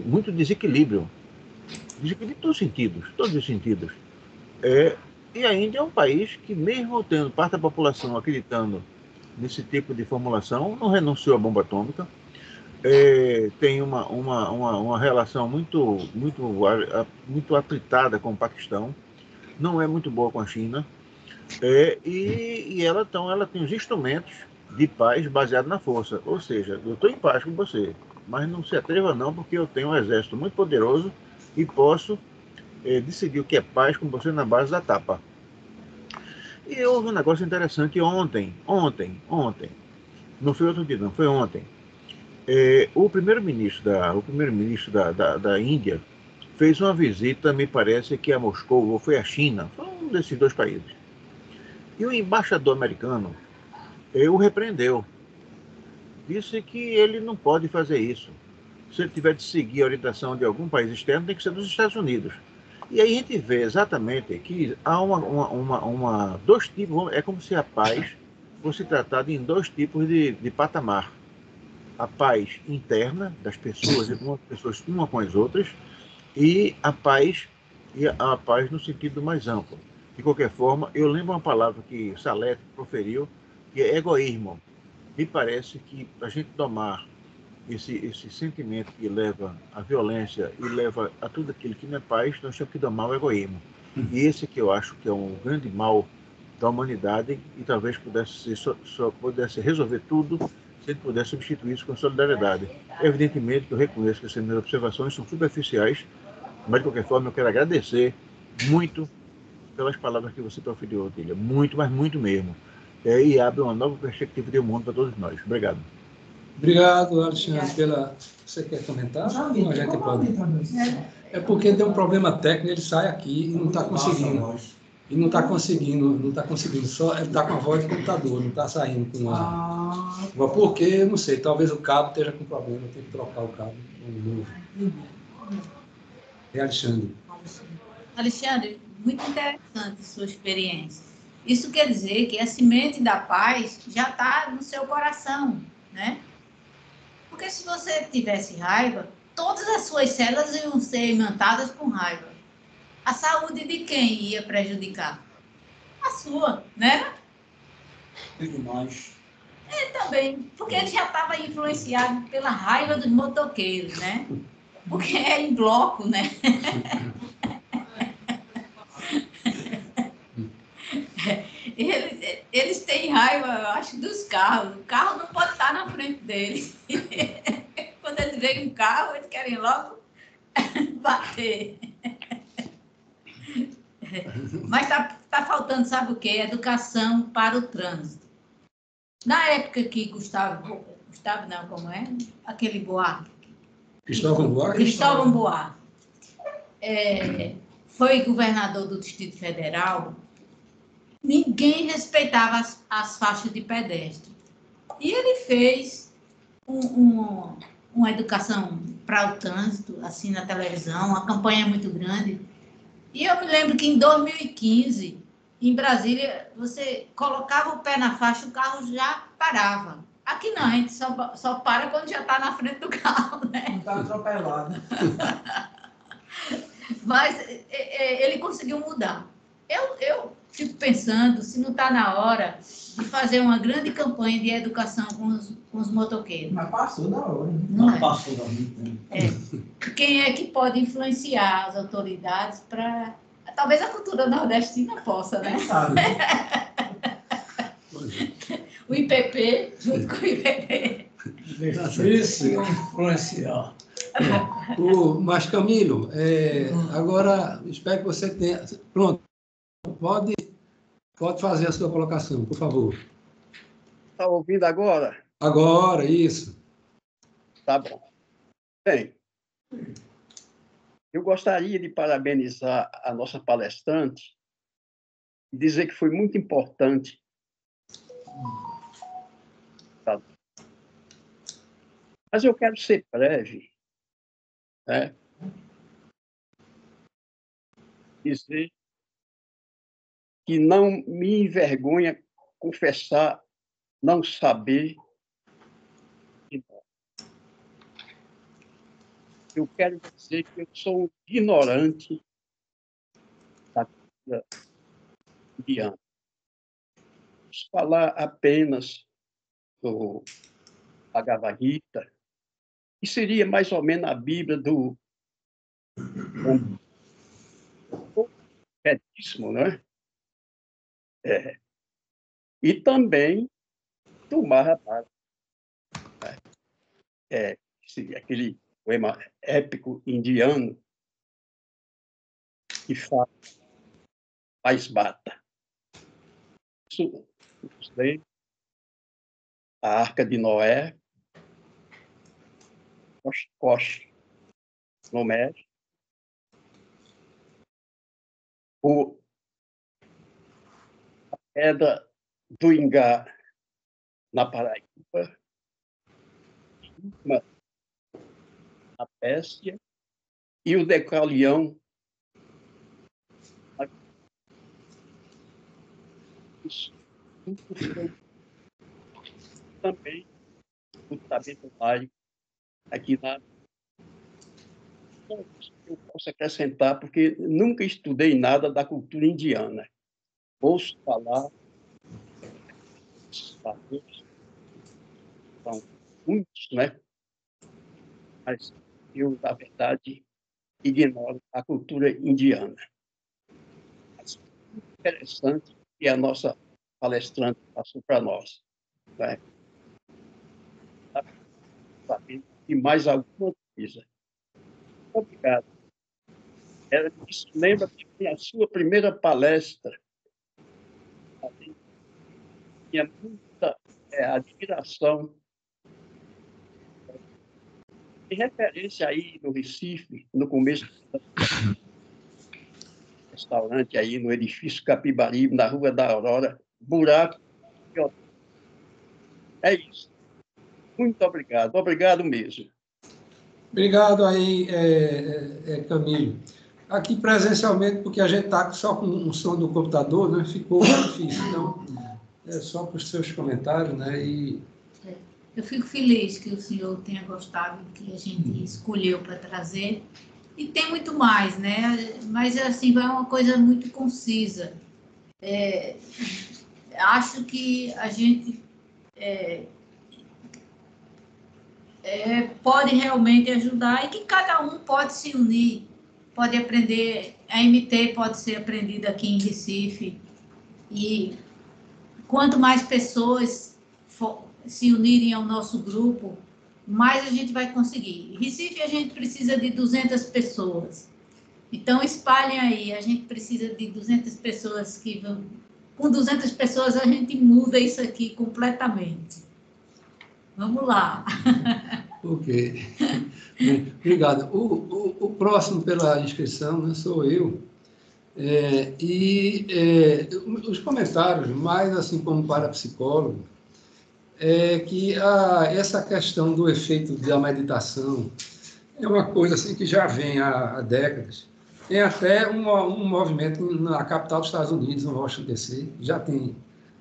muito desequilíbrio em todos os sentidos. E a Índia é um país que, mesmo tendo parte da população acreditando nesse tipo de formulação, não renunciou à bomba atômica, tem uma relação muito atritada com o Paquistão, não é muito boa com a China, e ela tem os instrumentos de paz baseados na força, ou seja, eu estou em paz com você, mas não se atreva não, porque eu tenho um exército muito poderoso e posso decidir o que é paz com você na base da tapa. E houve um negócio interessante ontem, não foi outro dia, não, foi ontem. O primeiro-ministro da Índia fez uma visita, me parece que a Moscou, ou foi a China, foi um desses dois países. E o embaixador americano o repreendeu. Disse que ele não pode fazer isso. Se ele tiver de seguir a orientação de algum país externo, tem que ser dos Estados Unidos. E aí a gente vê exatamente que há dois tipos, é como se a paz fosse tratada em dois tipos de patamar. A paz interna das pessoas, uma com as outras, e a paz no sentido mais amplo. De qualquer forma, eu lembro uma palavra que Salete proferiu, que é egoísmo. Me parece que a gente domar esse sentimento que leva à violência e leva a tudo aquilo que não é paz, nós temos que domar o egoísmo. E esse que eu acho que é um grande mal da humanidade e talvez só pudesse resolver tudo se ele pudesse substituir isso com solidariedade. Evidentemente que eu reconheço que essas minhas observações são superficiais, mas de qualquer forma eu quero agradecer muito pelas palavras que você proferiu, Otília. Muito, mas muito mesmo. E abre uma nova perspectiva de mundo para todos nós. Obrigado. Obrigado, Alexandre, Você quer comentar? Não, a gente pode. É porque tem um problema técnico, ele sai aqui e não está conseguindo. e não está conseguindo, só está com a voz de computador, não está saindo com a... Mas por quê? Não sei, talvez o cabo esteja com problema, tem que trocar o cabo de novo. É Alexandre. Alexandre, muito interessante sua experiência. Isso quer dizer que a semente da paz já está no seu coração, né? Porque se você tivesse raiva, todas as suas células iam ser imantadas com raiva. A saúde de quem ia prejudicar? A sua, né? E demais. Ele também, porque ele já estava influenciado pela raiva dos motoqueiros, né? Porque é em bloco, né? Eles têm raiva, eu acho, dos carros. O carro não pode estar na frente deles. Quando eles veem um carro, eles querem logo bater. Mas tá faltando, sabe o quê? Educação para o trânsito. Na época que Gustavo não, como é? Aquele Buarque. Cristóvão Buarque? Cristóvão Buarque. Foi governador do Distrito Federal. Ninguém respeitava as faixas de pedestre. E ele fez uma educação para o trânsito, assim, na televisão, uma campanha muito grande. E eu me lembro que em 2015, em Brasília, você colocava o pé na faixa, o carro já parava. Aqui não, a gente só para quando já está na frente do carro, né? Não está atropelado. Mas ele conseguiu mudar. Eu fico pensando se não está na hora de fazer uma grande campanha de educação com os motoqueiros. Mas passou da hora. Não é? Passou da vida. Quem é que pode influenciar as autoridades para... Talvez a cultura nordestina possa, né? Quem sabe? O IPP, junto com o IPP. Difícil influenciar. Mas, Camilo, agora espero que você tenha... Pronto, pode fazer a sua colocação, por favor. Está ouvindo agora? Agora, isso. Tá bom. Bem, eu gostaria de parabenizar a nossa palestrante e dizer que foi muito importante. Tá? Mas eu quero ser breve, né? Dizer que não me envergonha confessar não saber. Eu quero dizer que eu sou um ignorante da cultura indiana. Vou falar apenas do Bhagavad Gita, que seria mais ou menos a Bíblia do Vedismo, né? E também do Mahabharata, aquele poema épico indiano que faz bata. Isso, a Arca de Noé, Kosh, Noé, a Pedra do Ingá, na Paraíba, na Pérsia, e o Decalião também o tabernáculo aqui na... Eu posso acrescentar, porque nunca estudei nada da cultura indiana. Ouço falar, são muitos, né? Mas eu, na verdade, ignoro a cultura indiana. Mas é interessante que a nossa palestrante passou para nós, né? E mais alguma coisa. Obrigado. Ela se lembra que a sua primeira palestra tinha muita admiração. Em referência aí no Recife, no começo, restaurante aí no edifício Capibaribe, na Rua da Aurora, buraco. É isso. Muito obrigado. Obrigado mesmo. Obrigado aí, Camilo. Aqui presencialmente, porque a gente está só com o som do computador, né? Ficou difícil. Então, é só para os seus comentários, né? Eu fico feliz que o senhor tenha gostado do que a gente escolheu para trazer. E tem muito mais, né? Mas, assim, é uma coisa muito concisa. Acho que a gente pode realmente ajudar e que cada um pode se unir, pode aprender. A MT pode ser aprendida aqui em Recife. E quanto mais pessoas se unirem ao nosso grupo, mais a gente vai conseguir. Em Recife, a gente precisa de 200 pessoas. Então, espalhem aí. A gente precisa de 200 pessoas que vão... Com 200 pessoas, a gente muda isso aqui completamente. Vamos lá. Ok. Obrigado. O próximo pela inscrição, né, sou eu. Os comentários, mais assim como parapsicólogo, que essa questão do efeito da meditação é uma coisa assim que já vem há décadas. Tem até um movimento na capital dos Estados Unidos, no Washington DC, já tem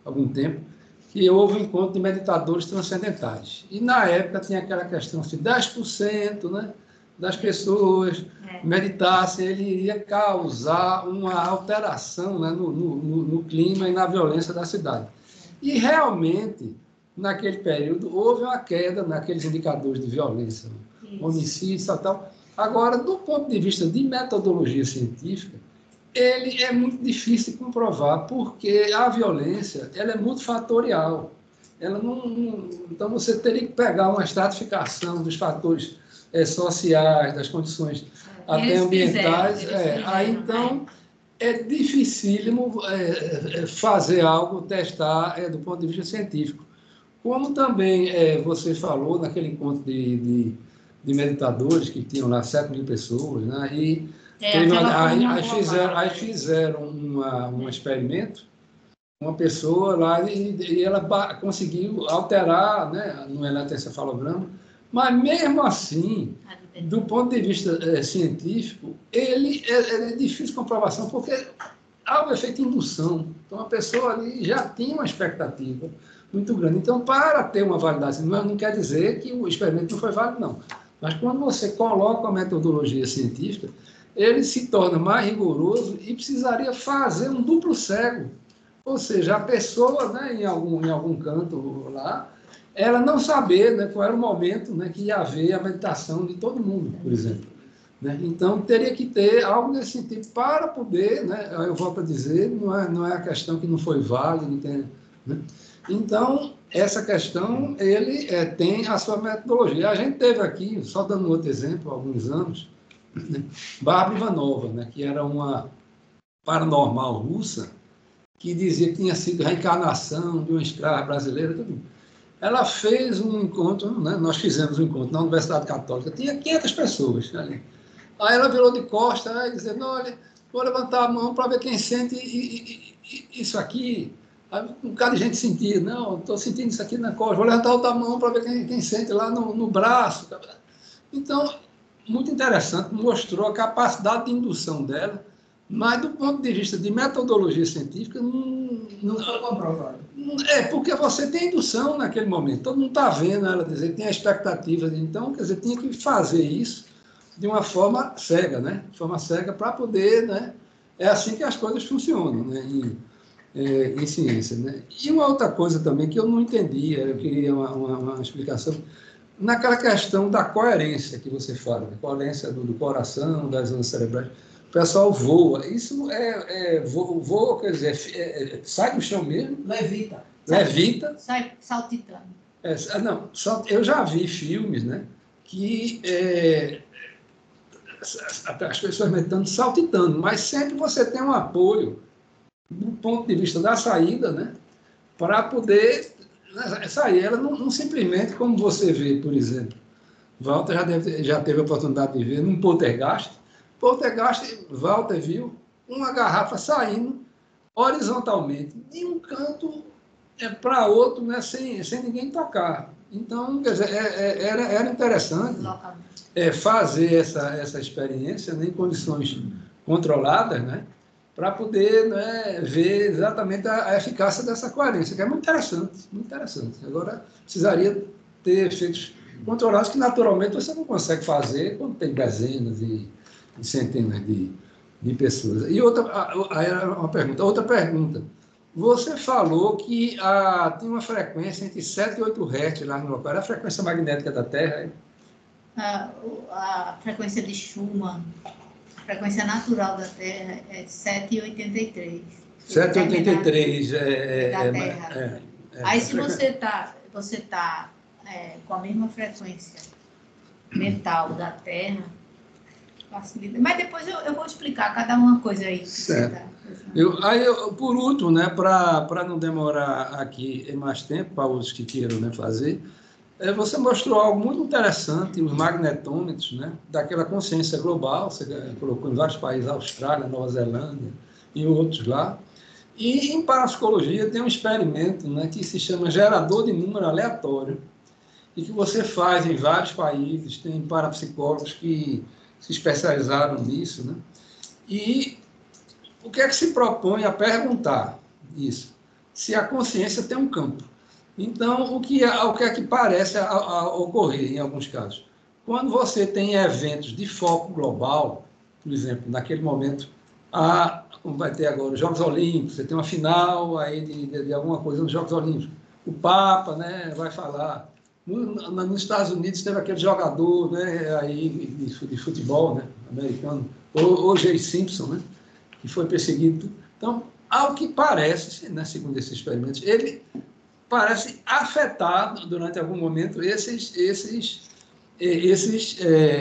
algum tempo, que houve um encontro de meditadores transcendentais. E, na época, tinha aquela questão de 10%, né, das pessoas meditassem, ele iria causar uma alteração, né, no clima e na violência da cidade. E, realmente, naquele período, houve uma queda naqueles indicadores de violência, homicídios e tal. Agora, do ponto de vista de metodologia científica, ele é muito difícil de comprovar, porque a violência ela é multifatorial. Ela então, você teria que pegar uma estratificação dos fatores sociais, das condições até ambientais. Aí, então, é dificílimo fazer algo, testar do ponto de vista científico. Como também você falou naquele encontro de meditadores, que tinham lá 7.000 pessoas, né? E aí fizeram um experimento, uma pessoa lá, e ela conseguiu alterar, né, no eletroencefalograma, mas mesmo assim, do ponto de vista científico, ele é difícil de comprovação, porque há o efeito indução. Então, a pessoa ali já tinha uma expectativa muito grande. Então, para ter uma validade, não quer dizer que o experimento não foi válido, não. Mas quando você coloca a metodologia científica, ele se torna mais rigoroso e precisaria fazer um duplo cego. Ou seja, a pessoa, né, em algum canto lá, ela não saber, né, qual era o momento, né, que ia haver a meditação de todo mundo, por exemplo. Né? Então, teria que ter algo nesse sentido para poder, né, eu volto a dizer, não é a questão que não foi válido, não tem, né? Então, essa questão, ele tem a sua metodologia. A gente teve aqui, só dando outro exemplo, há alguns anos, né, Bárbara Ivanova, né, que era uma paranormal russa, que dizia que tinha sido reencarnação de uma escrava brasileira. Tudo. Ela fez um encontro, né, nós fizemos um encontro na Universidade Católica, tinha 500 pessoas ali. Aí ela virou de costas, dizendo, olha, vou levantar a mão para ver quem sente isso aqui. Aí um bocado de gente sentia, não, estou sentindo isso aqui na costa, vou levantar outra mão para ver quem sente lá no braço. Então, muito interessante, mostrou a capacidade de indução dela, mas do ponto de vista de metodologia científica, não foi comprovado. Porque você tem indução naquele momento, todo mundo está vendo ela dizer, tem a expectativa, então, quer dizer, tinha que fazer isso de uma forma cega, né? De forma cega para poder, né? É assim que as coisas funcionam, né? Em ciência, né? E uma outra coisa também que eu não entendia, eu queria uma explicação, naquela questão da coerência que você fala, da coerência do coração, das ondas cerebrais. O pessoal voa. Isso voa, quer dizer, sai do chão mesmo? Levita. Sai saltitando. Não, eu já vi filmes, né, que as pessoas meditando saltitando, mas sempre você tem um apoio do ponto de vista da saída, né, para poder sair. Ela não simplesmente, como você vê, por exemplo, Walter já teve a oportunidade de ver num poltergeist. Walter viu uma garrafa saindo horizontalmente de um canto para outro, né, sem ninguém tocar. Então, quer dizer, era interessante fazer essa experiência, né, em condições controladas, né, para poder, né, ver exatamente a eficácia dessa coerência, que é muito interessante, muito interessante. Agora, precisaria ter efeitos controlados que, naturalmente, você não consegue fazer quando tem dezenas e centenas de pessoas. E outra pergunta. Você falou que tem uma frequência entre 7 e 8 Hz lá no local. Era a frequência magnética da Terra? Hein? A frequência de Schumann, a frequência natural da Terra é 7,83. 7,83 da Terra. Aí, se você tá com a mesma frequência mental da Terra, facilita. Mas depois eu vou explicar cada uma coisa aí. Certo. Por último, né, para não demorar aqui mais tempo, para os que queiram, né, fazer, você mostrou algo muito interessante, os magnetômetros, né, daquela consciência global, você colocou em vários países, Austrália, Nova Zelândia e outros lá. E em parapsicologia tem um experimento, né, que se chama gerador de número aleatório, e que você faz em vários países, tem parapsicólogos que se especializaram nisso, né? E o que é que se propõe a perguntar isso? Se a consciência tem um campo. Então, o que é que parece ocorrer em alguns casos? Quando você tem eventos de foco global, por exemplo, naquele momento, como vai ter agora os Jogos Olímpicos, você tem uma final aí de alguma coisa nos Jogos Olímpicos, o Papa, né, vai falar. Nos Estados Unidos teve aquele jogador, né, aí de futebol, né, americano, O.J. Simpson, né, que foi perseguido. Então, ao que parece, né, segundo esses experimentos, ele parece afetar durante algum momento esses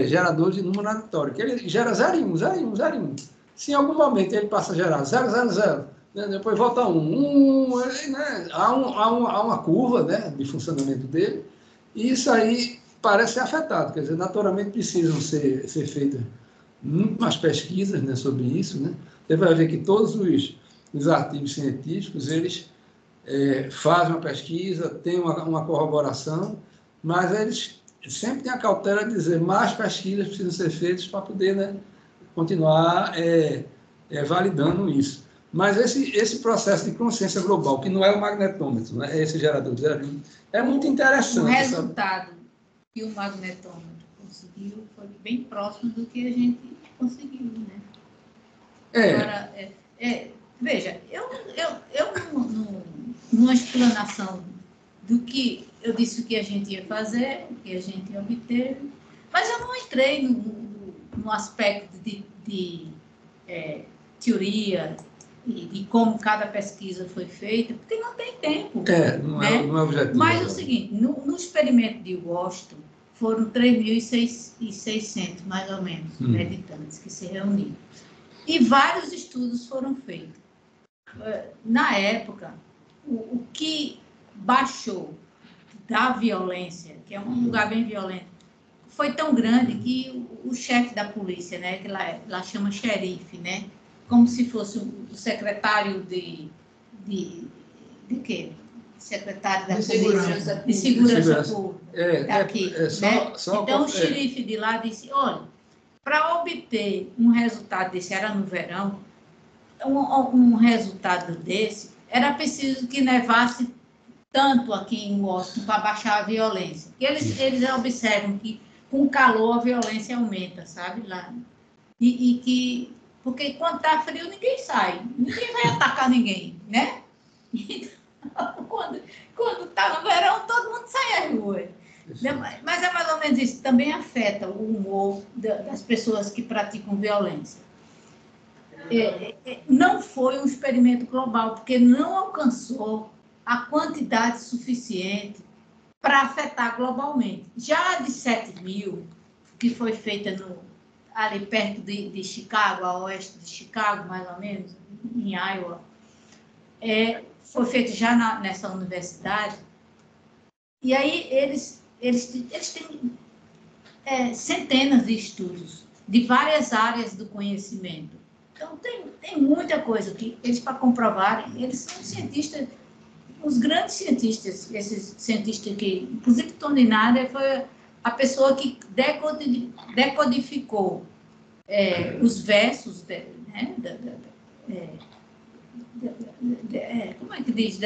geradores de número aleatório, que ele gera 0 e 1, 0 e 1, 0 e 1. Se em algum momento ele passa a gerar 0, 0, 0, né, depois volta 1, né, há uma curva, né, de funcionamento dele, e isso aí parece ser afetado, quer dizer, naturalmente precisam ser feitas muito mais pesquisas, né, sobre isso, né? Você vai ver que todos os artigos científicos, eles fazem uma pesquisa, tem uma corroboração, mas eles sempre têm a cautela de dizer mais pesquisas precisam ser feitas para poder, né, continuar validando isso. Mas esse processo de consciência global, que não é o magnetômetro, né, é esse gerador de zero, é muito interessante. O resultado que o magnetômetro conseguiu foi bem próximo do que a gente conseguiu, né? Agora, veja, eu numa explanação do que eu disse o que a gente ia fazer, o que a gente ia obter, mas eu não entrei no aspecto de teoria e de como cada pesquisa foi feita, porque não tem tempo. Não é objetivo. Mas é o seguinte, no experimento de Washington, foram 3.600, mais ou menos, meditantes que se reuniram. E vários estudos foram feitos. Na época, o que baixou da violência, que é um lugar bem violento, foi tão grande que o chefe da polícia, né, que lá chama xerife, né, como se fosse o secretário de quê? Secretário da Polícia de Segurança Pública daqui, né? Então, o xerife de lá disse, olha, para obter um resultado desse, era no verão, um resultado desse, era preciso que nevasse tanto aqui em Washington para baixar a violência. Porque eles observam que com calor a violência aumenta, sabe? Lá. Porque quando está frio ninguém sai, ninguém vai atacar ninguém, né? Então, quando está no verão, todo mundo sai às ruas. Mas é mais ou menos isso, também afeta o humor das pessoas que praticam violência. Não foi um experimento global, porque não alcançou a quantidade suficiente para afetar globalmente. Já de 7.000, que foi feita ali perto de Chicago, a oeste de Chicago, mais ou menos, em Iowa, foi feito já nessa universidade. E aí eles têm centenas de estudos de várias áreas do conhecimento. Então, tem muita coisa que eles, para comprovarem, eles são cientistas, os grandes cientistas, esses cientistas que, inclusive Tony Nader foi a pessoa que decodificou os versos, né, como é que diz,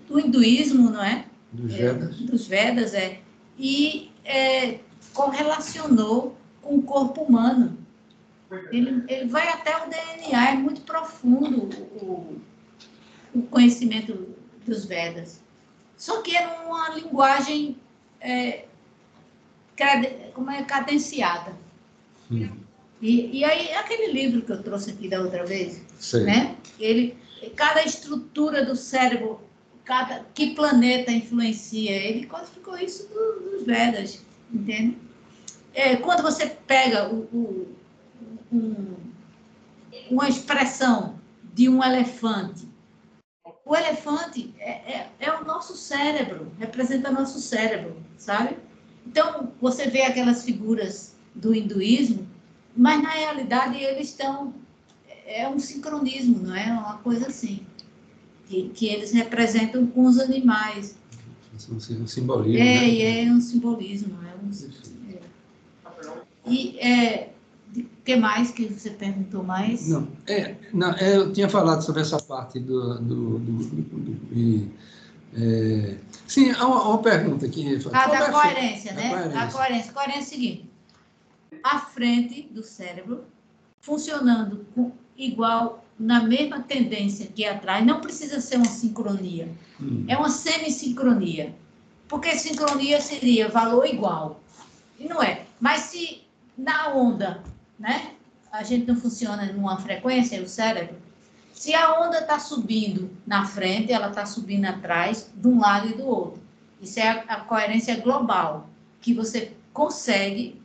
do hinduísmo, não é? Dos Vedas, e correlacionou com o corpo humano. Ele vai até o DNA, é muito profundo o conhecimento dos Vedas. Só que é numa linguagem cadenciada. E aí, aquele livro que eu trouxe aqui da outra vez, né? Cada estrutura do cérebro, que planeta influencia, ele codificou isso dos Vedas, entende? Quando você pega uma expressão de um elefante, o elefante é o nosso cérebro, representa nosso cérebro, sabe? Então, você vê aquelas figuras do hinduísmo, mas na realidade eles estão... É um sincronismo, não é? Uma coisa assim. Que eles representam com os animais. Um simbolismo. É um simbolismo. E o que mais que você perguntou mais? Não, eu tinha falado sobre essa parte sim, há uma pergunta aqui. Da coerência, né? A coerência é o seguinte: a frente do cérebro funcionando igual, na mesma tendência que atrás, não precisa ser uma sincronia. É uma semissincronia. Porque sincronia seria valor igual. E não é. Mas se na onda, né, a gente não funciona numa frequência, o cérebro, se a onda está subindo na frente, ela está subindo atrás, de um lado e do outro. Isso é a coerência global, que você consegue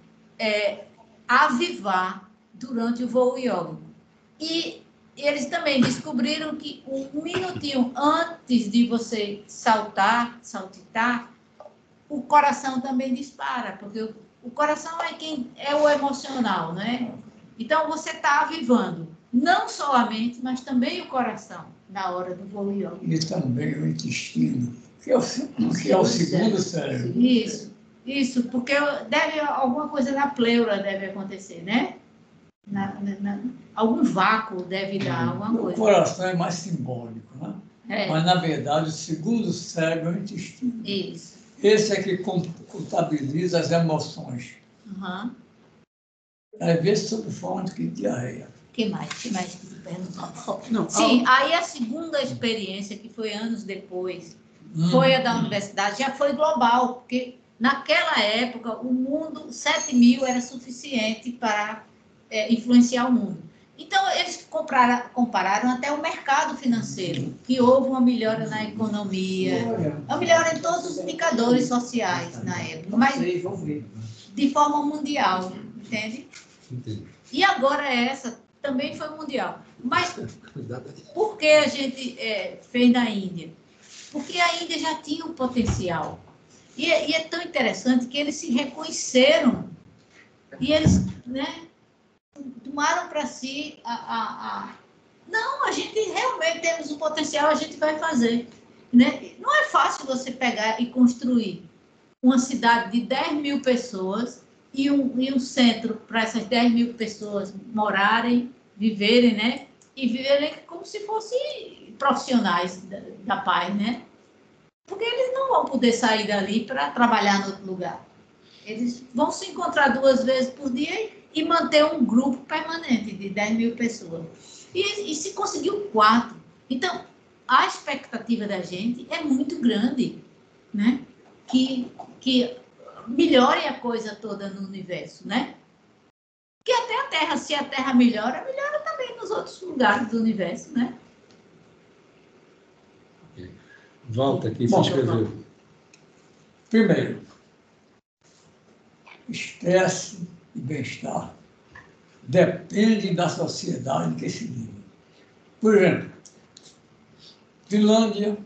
avivar durante o voo iógico. E eles também descobriram que um minutinho antes de você saltitar, o coração também dispara, porque o coração é o emocional, né? Então, você está avivando não só a mente, mas também o coração, na hora do voo iógico. E também o intestino, que é o segundo cérebro. Isso, porque alguma coisa na pleura deve acontecer, né? Algum vácuo deve dar, alguma coisa. O coração é mais simbólico, né? Mas, na verdade, o segundo cérebro é o intestino. Isso. Esse é que contabiliza as emoções. Às vezes, sob forma de diarreia. O que mais que você perguntou? Sim, aí a segunda experiência, que foi anos depois, foi a da universidade, já foi global, porque naquela época o mundo, 7.000 era suficiente para influenciar o mundo. Então, eles compararam até o mercado financeiro, que houve uma melhora na economia, uma melhora em todos os indicadores sociais na época, mas de forma mundial, entende? E agora essa também foi mundial. Mas por que a gente fez na Índia? Porque a Índia já tinha um potencial. E é tão interessante que eles se reconheceram e eles, né, tomaram para si não, a gente realmente temos um potencial, a gente vai fazer. Né? Não é fácil você pegar e construir uma cidade de 10.000 pessoas e um centro para essas 10.000 pessoas morarem, viverem, né? E viverem como se fossem profissionais da paz, né? Porque eles não vão poder sair dali para trabalhar em outro lugar. Eles vão se encontrar 2 vezes por dia e manter um grupo permanente de 10.000 pessoas. E se conseguiu 4. Então, a expectativa da gente é muito grande, né? Que melhore a coisa toda no universo, né? Que até a Terra, se a Terra melhora também nos outros lugares do universo, né? Volta aqui, se inscreveu. Primeiro, estresse e bem-estar depende da sociedade que se vive. Por exemplo, Finlândia,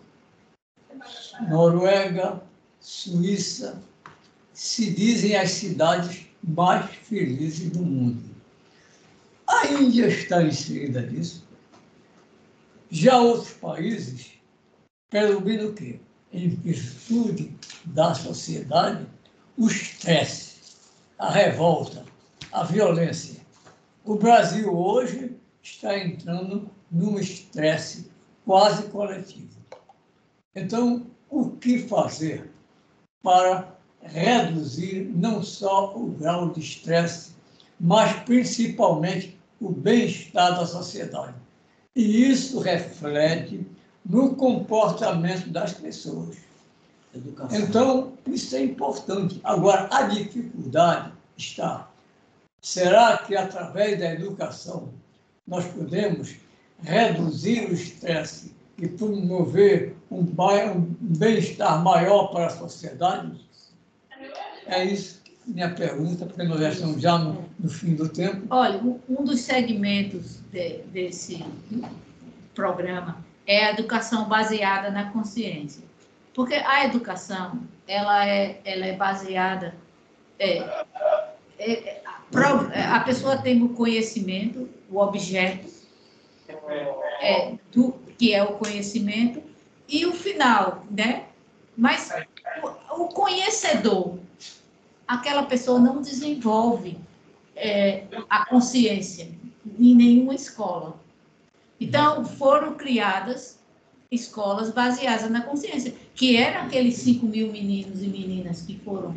Noruega, Suíça, se dizem as cidades mais felizes do mundo. A A Índia está inserida nisso. Já outros países, pelo menos o quê? Em virtude da sociedade, o estresse, a revolta, a violência. O Brasil hoje está entrando num estresse quase coletivo. Então, o que fazer para reduzir não só o grau de estresse, mas principalmente o bem-estar da sociedade? E isso reflete no comportamento das pessoas. Educação. Então, isso é importante. Agora, a dificuldade está. Será que, através da educação, nós podemos reduzir o estresse e promover um bem-estar maior para a sociedade? É isso minha pergunta, porque nós já estamos já no fim do tempo. Olha, um dos segmentos desse programa é a educação baseada na consciência. Porque a educação, ela é baseada... a pessoa tem o conhecimento, o objeto, que é o conhecimento, e o final, né? Mas o conhecedor, aquela pessoa não desenvolve a consciência em nenhuma escola. Então, foram criadas escolas baseadas na consciência, que eram aqueles 5 mil meninos e meninas que foram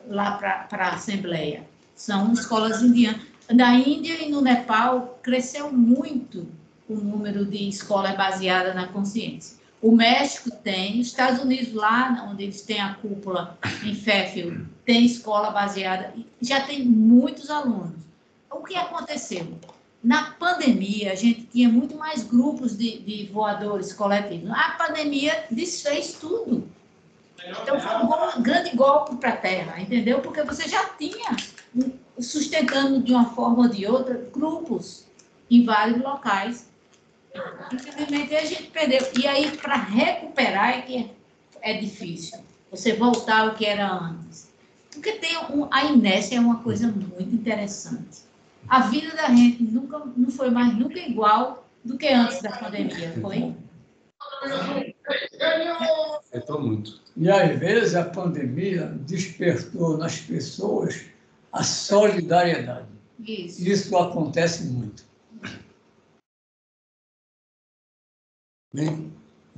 lá para a Assembleia. São escolas indianas. Na Índia e no Nepal, cresceu muito o número de escolas baseadas na consciência. O México tem, os Estados Unidos, lá onde eles têm a cúpula em Fairfield, tem escola baseada, já tem muitos alunos. O que aconteceu? Na pandemia, a gente tinha muito mais grupos de voadores coletivos. A pandemia desfez tudo. Então, foi um grande golpe para a Terra, entendeu? Porque você já tinha, sustentando de uma forma ou de outra, grupos em vários locais. Infelizmente, a gente perdeu. E aí, para recuperar, é que é difícil. Você voltar ao que era antes. Porque a inércia é uma coisa muito interessante. A vida da gente não foi mais nunca igual do que antes da pandemia, foi? Afetou muito. E, às vezes, a pandemia despertou nas pessoas a solidariedade. Isso acontece muito. Bem,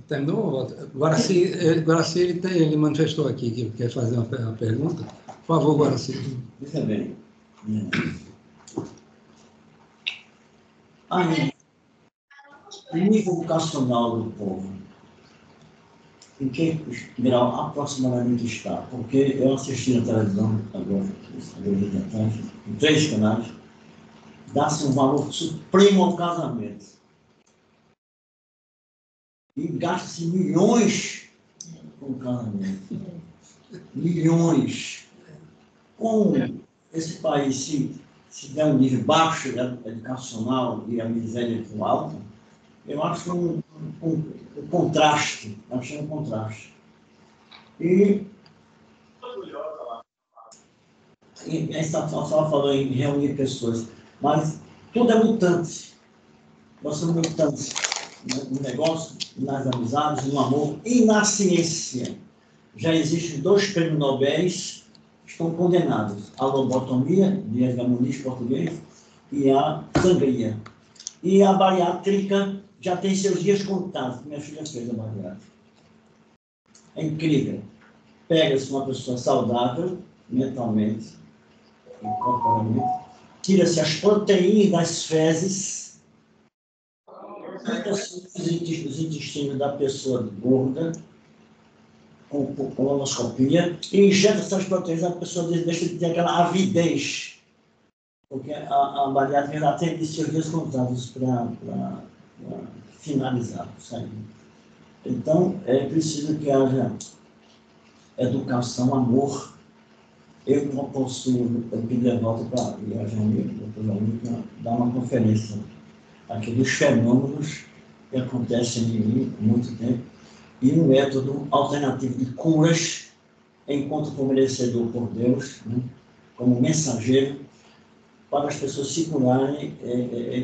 terminou? Guaraci, ele manifestou aqui que quer fazer uma pergunta. Por favor, Guaraci. Veja bem. Aí, o nível educacional do povo, em que grau aproximadamente está? Porque eu assisti na televisão, agora, em 3 canais, dá-se um valor supremo ao casamento. E gasta-se milhões com o casamento. Milhões. Como esse país se der um nível baixo educacional e a miséria muito alta, eu acho um contraste. Achei um contraste. E a gente estava falando em reunir pessoas, mas tudo é mutante. Nós somos mutantes no negócio, nas amizades, no amor e na ciência. Já existem 2 prêmios Nobel que estão condenados: a lobotomia, de Edgar Muniz, português, e a sangria. E a bariátrica já tem seus dias contados. Minha filha fez a bariátrica. É incrível. Pega-se uma pessoa saudável, mentalmente e corporalmente, tira-se as proteínas das fezes, os intestinos da pessoa gorda, com colonoscopia, e injeta essas proteínas, a pessoa deixa de ter aquela avidez, porque a bariátrica já tem seus dias contados para finalizar, sabe? Então, é preciso que haja educação, amor. Eu pedi a volta para a Jair, dar uma conferência aqui dos fenômenos que acontecem em mim há muito tempo, e um método alternativo de curas, enquanto como merecedor por Deus, né, como mensageiro, para as pessoas se curarem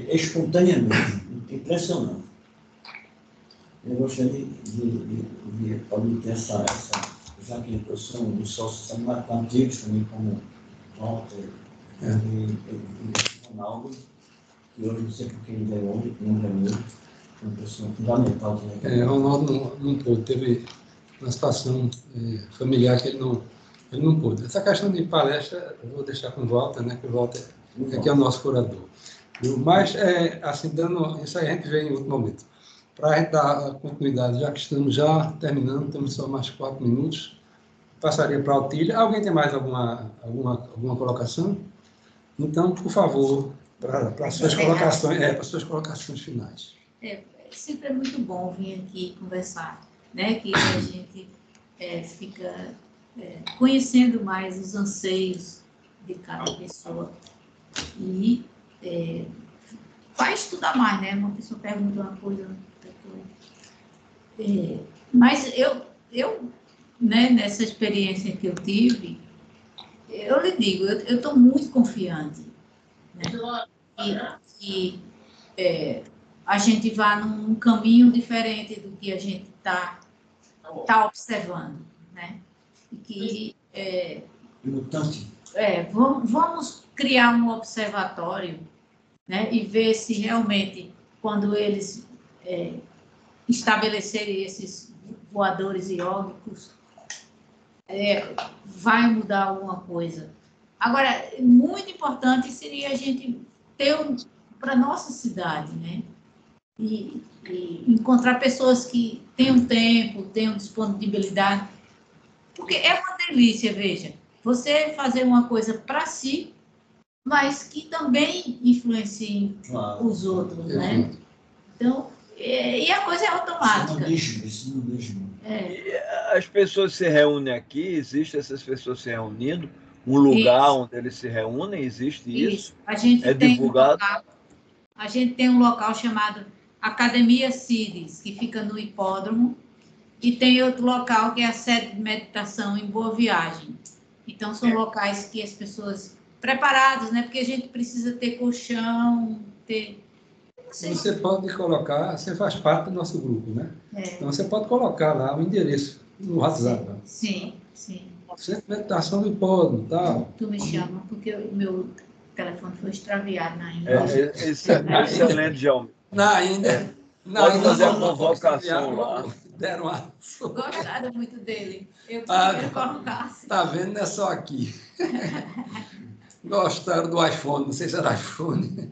espontaneamente. Impressionante. Eu gostaria de pode ter essa, já que eu sou um dos sócios mais antigos também, como Walter e Ronaldo, que hoje não sei porque ele veio hoje, não veio, uma pessoa fundamental também. Ronaldo não pôde, teve uma situação familiar que ele não pôde. Essa questão de palestra, eu vou deixar com o Walter, né, que o Walter é o nosso curador. Mas, assim, isso aí a gente vê em outro momento. Para a gente dar continuidade, já que estamos já terminando, temos só mais 4 minutos, passaria para a Otília. Alguém tem mais alguma colocação? Então, por favor, para as suas colocações finais. Sempre é muito bom vir aqui conversar, né? Que a gente fica conhecendo mais os anseios de cada pessoa e vai estudar mais, né? Uma pessoa pergunta uma coisa, outra coisa. Mas eu né, nessa experiência que eu tive, eu lhe digo, eu estou muito confiante, né? E a gente vá num caminho diferente do que a gente tá observando, né? E que vamos criar um observatório, né? E ver se realmente, quando eles estabelecerem esses voadores iónicos, vai mudar alguma coisa. Agora, muito importante seria a gente ter para nossa cidade, né? E encontrar pessoas que tenham tempo, tenham disponibilidade, porque é uma delícia, veja, você fazer uma coisa para si, mas que também influencie os outros, né? Então, e a coisa é automática. Isso não deixa. E as pessoas se reúnem aqui, existem essas pessoas se reunindo, um lugar onde eles se reúnem, existe isso? A gente tem divulgado? A gente tem um local chamado Academia Cides, que fica no hipódromo, e tem outro local que é a sede de meditação em Boa Viagem. Então, são locais que as pessoas preparadas, né? Porque a gente precisa ter colchão, Você pode colocar, você faz parte do nosso grupo, né? Então, você pode colocar lá o endereço no WhatsApp. Sim. Centro de meditação do hipódromo, tal. Tu me chama, porque o meu telefone foi extraviado na Índia. Excelente, João. Na Índia. Pode fazer a convocação lá. Deram uma... Gostaram muito dele. Eu queria colocar. Tá vendo? Não é só aqui. Gostaram do iPhone, não sei se era iPhone.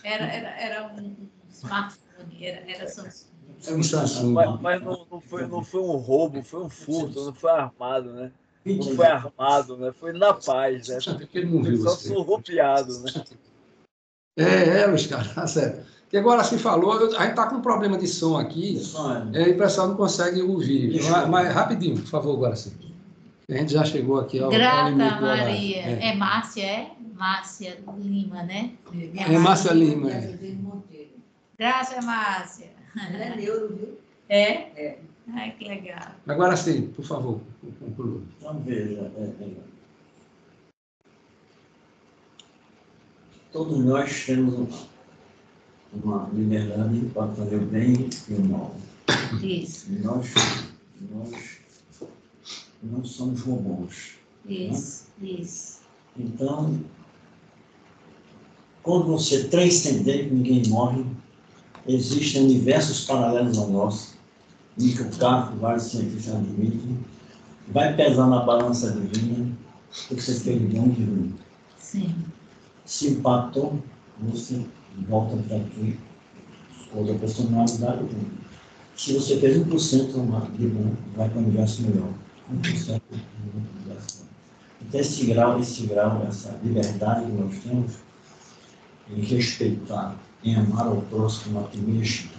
Era um smartphone, era Samsung. É um Samsung. Mas não foi um roubo, foi um furto, não foi armado, né? Não foi armado, né? Foi na paz, né? Ele não viu Só você. surrupiado, né? Luiz, cara, tá certo. E agora se falou, a gente está com um problema de som aqui, e o pessoal não consegue ouvir. Mas rapidinho, por favor, agora sim. A gente já chegou aqui ao Grata limite do horário. Maria. É Márcia, Márcia Lima, né? É Márcia Lima. Graça, Márcia. Ela é neuro, viu? É? Ai, que legal. Agora sim, por favor, conclua. Então, veja, todos nós temos uma liberdade para fazer o bem e o mal. Isso. Nós não somos robôs. Isso. Então, quando você transcender, ninguém morre, existem universos paralelos ao nosso, em que o carro, vários cientistas admitem, vai pesar na balança divina, porque você fez bom de ruim. Sim. Se empatou, você volta para aqui, outra personalidade. Se você fez 1% de bom, vai para o universo melhor. 1% do universo. Então, esse grau, essa liberdade que nós temos, em respeitar, em amar ao próximo a ti mesmo.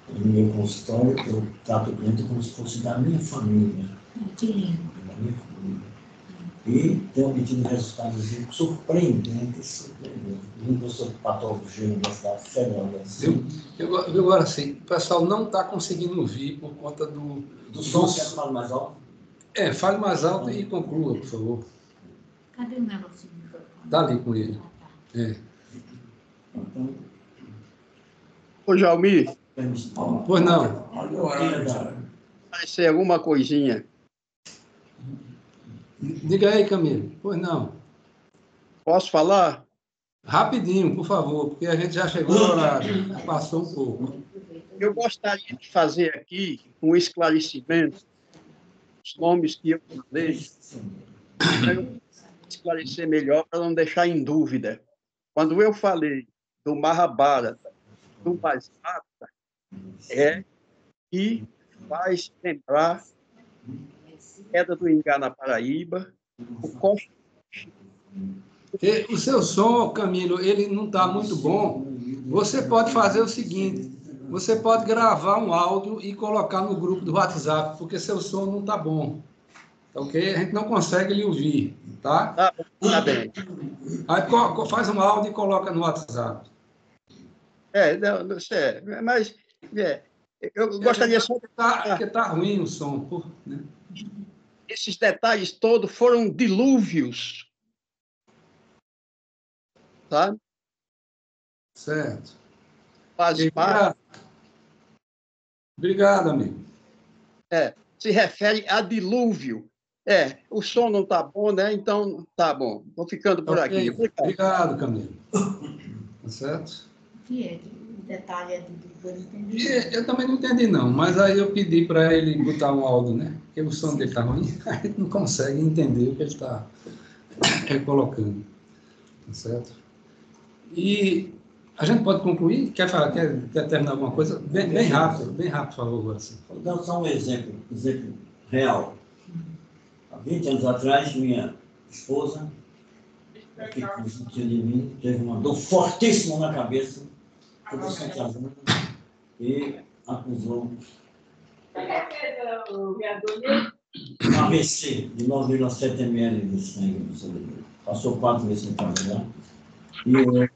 No meu consultório, eu trato o cliente como se fosse da minha família. Que lindo. Da minha família. E tenho obtido resultados surpreendentes. Um professor de patologia da Universidade Federal do Brasil. Agora sim, o pessoal não está conseguindo ouvir por conta do som. Quer falar mais alto? Fale mais alto e conclua, por favor. Cadê o negocinho do microfone? Está ali com ele. Ah, tá. É. Então, Ô, Jalmir, Pois não. Olha o horário, cara. vai ser alguma coisinha. Diga aí, Camilo. Pois não. Posso falar? Rapidinho, por favor, porque a gente já chegou no horário. Já passou um pouco. Eu gostaria de fazer aqui um esclarecimento dos nomes que eu falei, para eu esclarecer melhor, para não deixar em dúvida. Quando eu falei do Mahabharata, do Bhagavata, é que faz lembrar a queda do Ingá na Paraíba, o Costa. O seu som, Camilo, ele não está muito bom. Você pode fazer o seguinte: você pode gravar um áudio e colocar no grupo do WhatsApp, porque seu som não está bom. Ok? A gente não consegue lhe ouvir, tá? Tá bem. Aí faz um áudio e coloca no WhatsApp. Não sei, mas eu gostaria só de Porque está ruim o som, né? esses detalhes todos foram dilúvios, tá? Certo. Faz parte, Obrigado, amigo. se refere a dilúvio. O som não está bom, né? Então, tá bom. Vou ficando por Ok. aqui. Obrigado, Camilo. Tá certo? O que é? O detalhe é do eu não entendi. Eu também não entendi, não, mas aí eu pedi para ele botar um áudio, né? Porque o som dele está ruim, a gente não consegue entender o que ele está colocando. Tá certo? E a gente pode concluir? Quer falar? Quer terminar alguma coisa? Bem rápido, por favor, agora sim. vou dar só um exemplo real. Há 20 anos atrás, minha esposa, aqui que sentiu de mim, teve uma dor fortíssima na cabeça, foi para Santa Ana e acusou um AVC de 9,7 ml de sangue no cérebro. Passou 4 meses sem trabalhar. E eu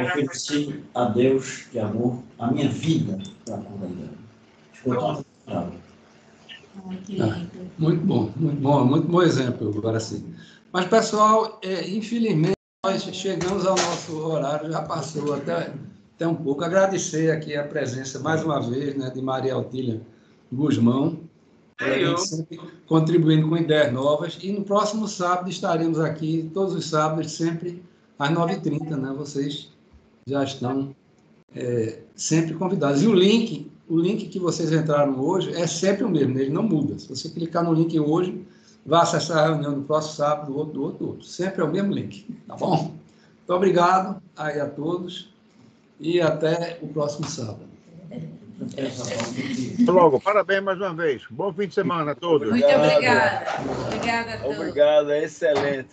ofereci a Deus, que amou, a minha vida para a cura dela. Ficou tão bravo. Ai, que lindo. Muito bom exemplo, agora sim. Mas, pessoal, infelizmente, nós chegamos ao nosso horário, já passou até um pouco. Agradecer aqui a presença, mais uma vez, né, de Maria Otília Guzmão, sempre contribuindo com ideias novas. E no próximo sábado estaremos aqui, todos os sábados, sempre às 9h30, né? Vocês já estão sempre convidados. E o link que vocês entraram hoje é sempre o mesmo, ele não muda. Se você clicar no link hoje, vai acessar a reunião do próximo sábado, do outro. Sempre é o mesmo link, tá bom? Muito obrigado aí a todos e até o próximo sábado. Logo, parabéns mais uma vez. Bom fim de semana a todos. Muito obrigada. Obrigada a todos. Obrigado, é excelente.